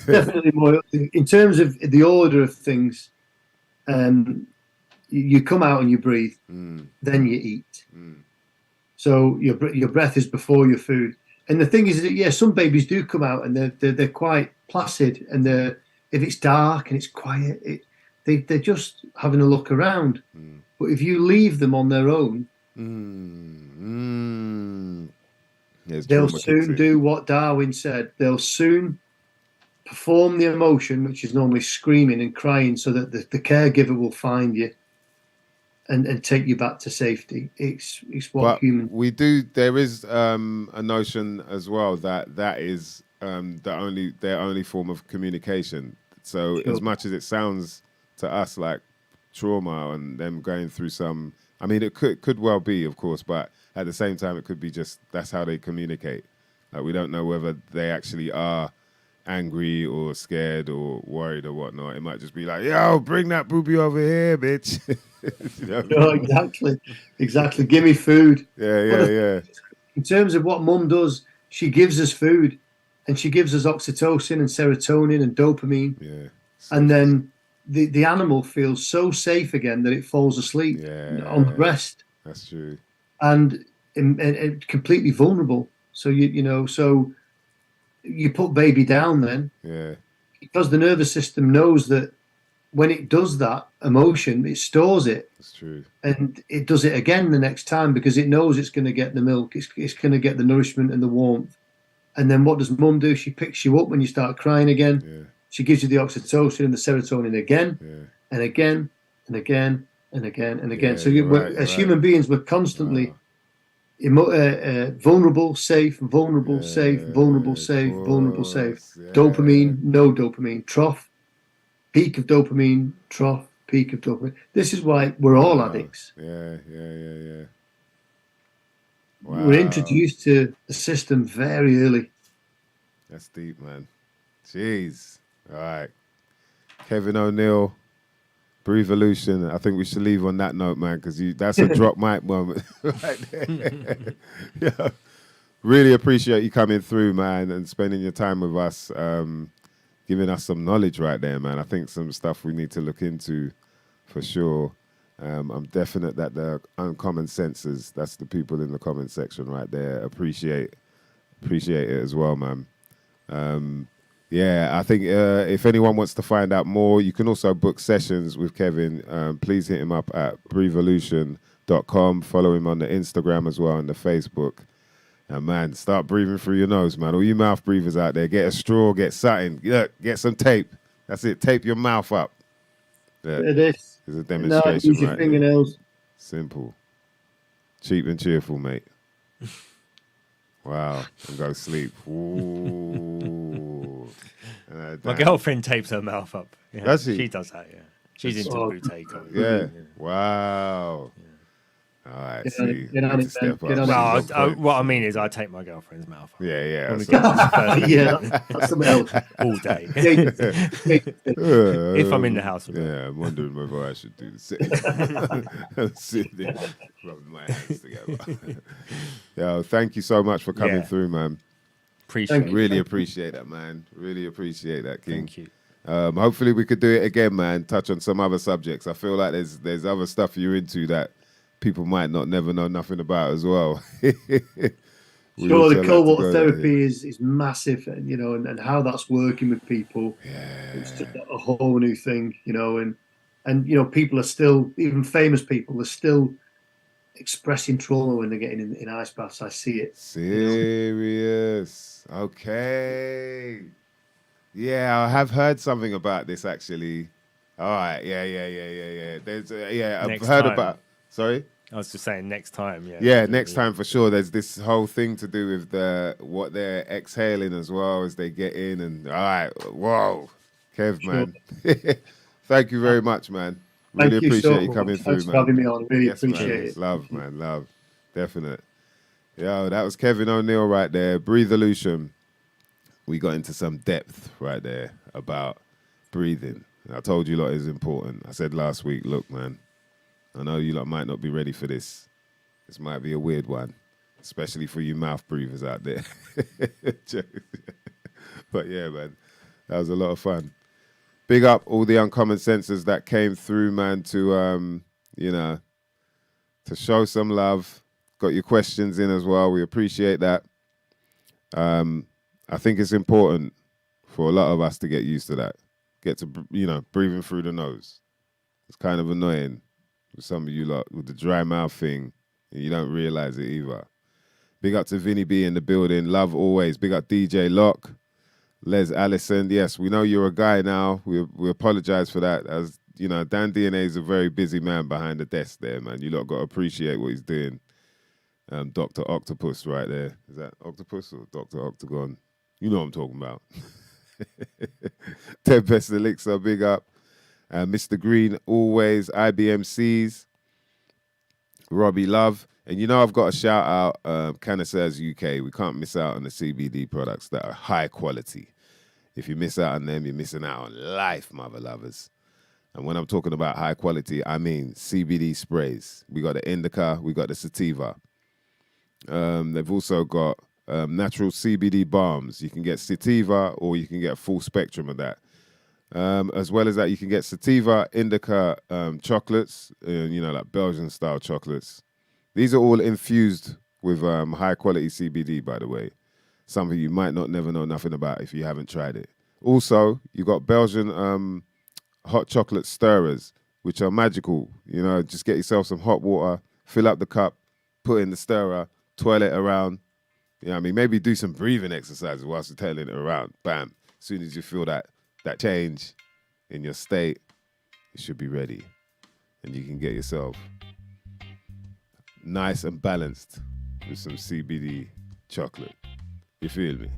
Definitely more. In terms of the order of things, you come out and you breathe, then you eat. So your breath is before your food. And the thing is that, some babies do come out and they're quite placid, and if it's dark and it's quiet, they're just having a look around. But if you leave them on their own, There's They'll trauma kicks soon in. do what Darwin said. They'll soon perform the emotion, which is normally screaming and crying, so that the caregiver will find you and take you back to safety. It's what But human. we do. There is a notion as well that is their only form of communication. So Sure. as much as it sounds to us like trauma and them going through some, I mean, it could well be, of course, but at the same time, it could be just that's how they communicate. Like we don't know whether they actually are angry or scared or worried or whatnot. It might just be like, "Yo, bring that booby over here, bitch." You know? No, exactly. Give me food. Yeah. In terms of what mum does, she gives us food, and she gives us oxytocin and serotonin and dopamine, Yeah. and then the animal feels so safe again that it falls asleep on the breast, That's true. and completely vulnerable. So so you put baby down then, Yeah. because the nervous system knows that when it does that emotion, it stores it, That's true. and it does it again the next time because it knows it's going to get the milk, it's going to get the nourishment and the warmth. And then what does mum do? She picks you up when you start crying again. Yeah. She gives you the oxytocin and the serotonin again, Yeah. and again, and again, and again, and again. Yeah, So you're right, as human beings, we're constantly vulnerable, safe, vulnerable, safe, vulnerable, safe, vulnerable, safe. Yeah. Dopamine, no dopamine, trough, peak of dopamine, trough, peak of dopamine. This is why we're all addicts. Yeah. Wow. We're introduced to the system very early. That's deep, man. Jeez. All right. Kevin O'Neil, Breatheolution. I think we should leave on that note, man, because that's a drop mic moment right there. Yeah. Really appreciate you coming through, man, and spending your time with us, giving us some knowledge right there, man. I think some stuff we need to look into for sure. I'm definite that the uncommon senses, that's the people in the comment section right there, appreciate it as well, man. Yeah, I think if anyone wants to find out more, you can also book sessions with Kevin. Please hit him up at breatheolution.com. Follow him on the Instagram as well and the Facebook. And man, start breathing through your nose, man. All you mouth breathers out there, get a straw, get something. Look, get some tape. That's it. Tape your mouth up. Yeah. It is. It's a demonstration use your right fingernails. there. Simple. Cheap and cheerful, mate. Wow. And go sleep. Ooh. My girlfriend tapes her mouth up. Yeah, Does she? She does that, yeah. She's into Buteyko. Yeah. Wow. All right, Get see. on it, get on Need it, to man. step up. Get on She's it. Well, on point. what I mean is I tape my girlfriend's mouth up. Yeah. When we So- go Yeah, that's something else. all day. Yeah, If I'm in the house with her. Yeah, I'm wondering whether I should do the same. Sit there, rubbing my hands together. Yo, thank you so much for coming Yeah. through, man. Appreciate it. Really appreciate that, man. Really appreciate that, King. Thank you. Hopefully we could do it again, man. Touch on some other subjects. I feel like there's other stuff you're into that people might not never know nothing about as well. Sure, the cold water therapy is massive, and how that's working with people. Yeah. It's just a whole new thing, and people are still, even famous people, are still expressing trauma when they're getting in ice baths. I see it. Serious. Okay. Yeah, I have heard something about this actually. All right. Yeah. There's I've Next heard time. about. Sorry. I was just saying next time, yeah. Yeah, next time for sure. There's this whole thing to do with what they're exhaling as well as they get in. And all right, whoa, Kev, man. Thank you very much, man. Really Thank you appreciate so you much. coming Thanks through, for man. having me on. Really Yes, appreciate man. it. Love, man, love. Definite. Yo, that was Kevin O'Neil right there. Breatheolution. We got into some depth right there about breathing. I told you lot is important. I said last week, look, man, I know you lot might not be ready for this. This might be a weird one, especially for you mouth breathers out there. But yeah, man, that was a lot of fun. Big up all the uncommon senses that came through, man, to to show some love. Got your questions in as well. We appreciate that. I think it's important for a lot of us to get used to that. Get to, breathing through the nose. It's kind of annoying with some of you lot with the dry mouth thing. and you don't realize it either. Big up to Vinny B in the building. Love always. Big up DJ Locke. Les Allison. Yes, we know you're a guy now. We apologize for that. As you know, Dan DNA is a very busy man behind the desk there, man. You lot got to appreciate what he's doing. Dr. Octopus right there. Is that Octopus or Dr. Octagon? You know what I'm talking about. Tempest Elixir, big up. Mr. Green, always. IBMCs. Robbie Love. And you know I've got to shout out Canisters UK. We can't miss out on the CBD products that are high quality. If you miss out on them, you're missing out on life, mother lovers. And when I'm talking about high quality, I mean CBD sprays. We got the indica, we got the sativa. They've also got natural CBD balms. You can get sativa or you can get a full spectrum of that. As well as that, you can get sativa, indica chocolates, like Belgian style chocolates. These are all infused with high quality CBD, by the way. Something you might not never know nothing about if you haven't tried it. Also, you got Belgian hot chocolate stirrers, which are magical. You know, just get yourself some hot water, fill up the cup, put in the stirrer, twirl it around. You know what I mean? Maybe do some breathing exercises whilst you're twirling it around. Bam. As soon as you feel that change in your state, it should be ready. And you can get yourself nice and balanced with some CBD chocolate. You feel me?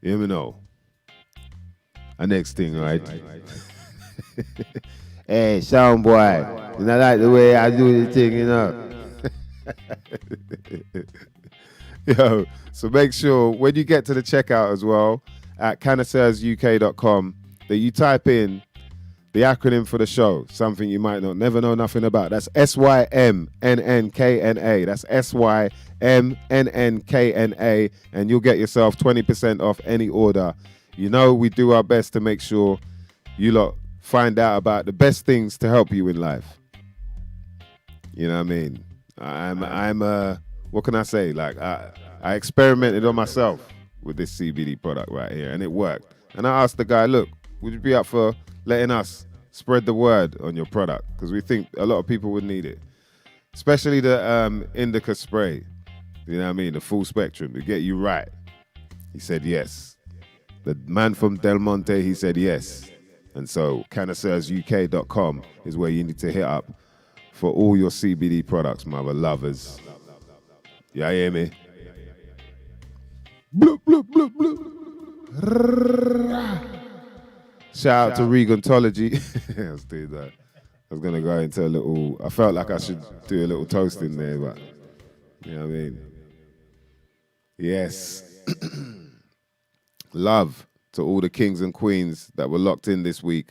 You hear me know? And next thing, right? Hey, sound boy, you know like the way I do the thing, you know? Yo, so make sure when you get to the checkout as well at canistersuk.com that you type in the acronym for the show, something you might not never know nothing about. That's SYMNNKNA. That's SYMNNKNA, and you'll get yourself 20% off any order. You know, we do our best to make sure you lot find out about the best things to help you in life. You know what I mean? I'm what can I say? Like, I experimented on myself with this CBD product right here, and it worked. And I asked the guy, look, would you be up for letting us spread the word on your product? Because we think a lot of people would need it. Especially the indica spray. You know what I mean? The full spectrum to get you right. He said yes. The man from Del Monte, he said yes. And so canistersuk.com is where you need to hit up for all your CBD products, mother lovers. Yeah, hear me? Bloop, bloop, bloop, bloop. Shout out to Regantology. Let's do that. I was going to go into a little, I felt like I should do a little toast in there, but you know what I mean? Yes. Love to all the kings and queens that were locked in this week.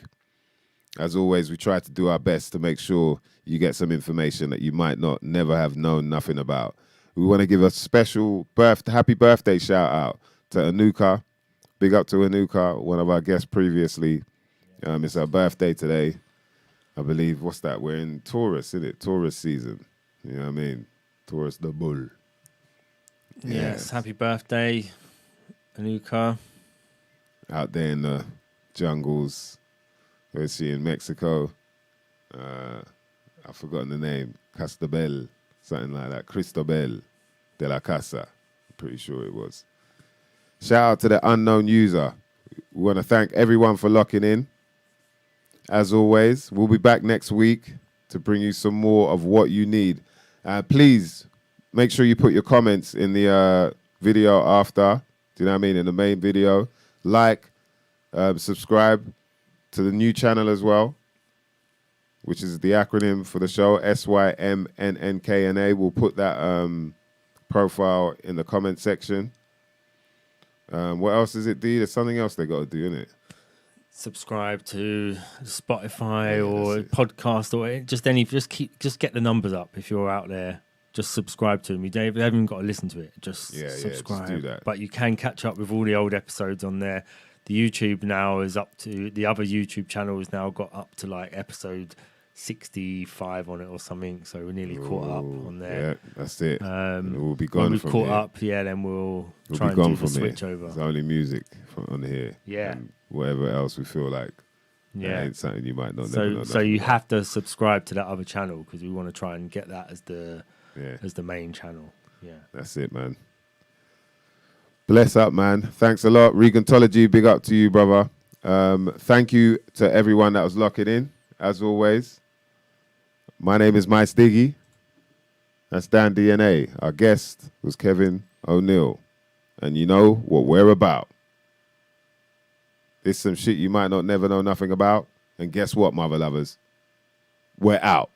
As always, we try to do our best to make sure you get some information that you might not never have known nothing about. We want to give a special happy birthday shout out to Anuka. Big up to Anuka, one of our guests previously. It's her birthday today. I believe, what's that? We're in Taurus, isn't it? Taurus season. You know what I mean? Taurus the bull. Yes, happy birthday, Anuka. Out there in the jungles. Where is she? In Mexico. I've forgotten the name. Castabel. Something like that. Cristobal de la Casa. I'm pretty sure it was. Shout out to the unknown user. We want to thank everyone for locking in. As always, we'll be back next week to bring you some more of what you need. Please make sure you put your comments in the video after. Do you know what I mean? In the main video. Like, subscribe to the new channel as well, which is the acronym for the show, SYMNNKNA. We'll put that profile in the comment section. What else is it, D? There's something else they got to do, isn't it? Subscribe to Spotify or podcast or just get the numbers up if you're out there. Just subscribe to them. You haven't even got to listen to it. Just subscribe. Just do that. But you can catch up with all the old episodes on there. The YouTube now is up to, the other YouTube channel has now got up to like episode 65 on it or something. So we're nearly caught up on there. Yeah, that's it. We'll be gone when we've from caught here. up, then we'll try be and gone do from the switch here. over. It's only music on here. Yeah. And whatever else we feel like. Yeah. Ain't something you might not never know. So you have to subscribe to that other channel because we want to try and get that as the as the main channel. Yeah. That's it, man. Bless up, man. Thanks a lot. Regantology, big up to you, brother. Thank you to everyone that was locking in, as always. My name is MysDiggi. That's Dan DNA. Our guest was Kev O'Neil. And you know what we're about. This some shit you might not never know nothing about. And guess what, mother lovers? We're out.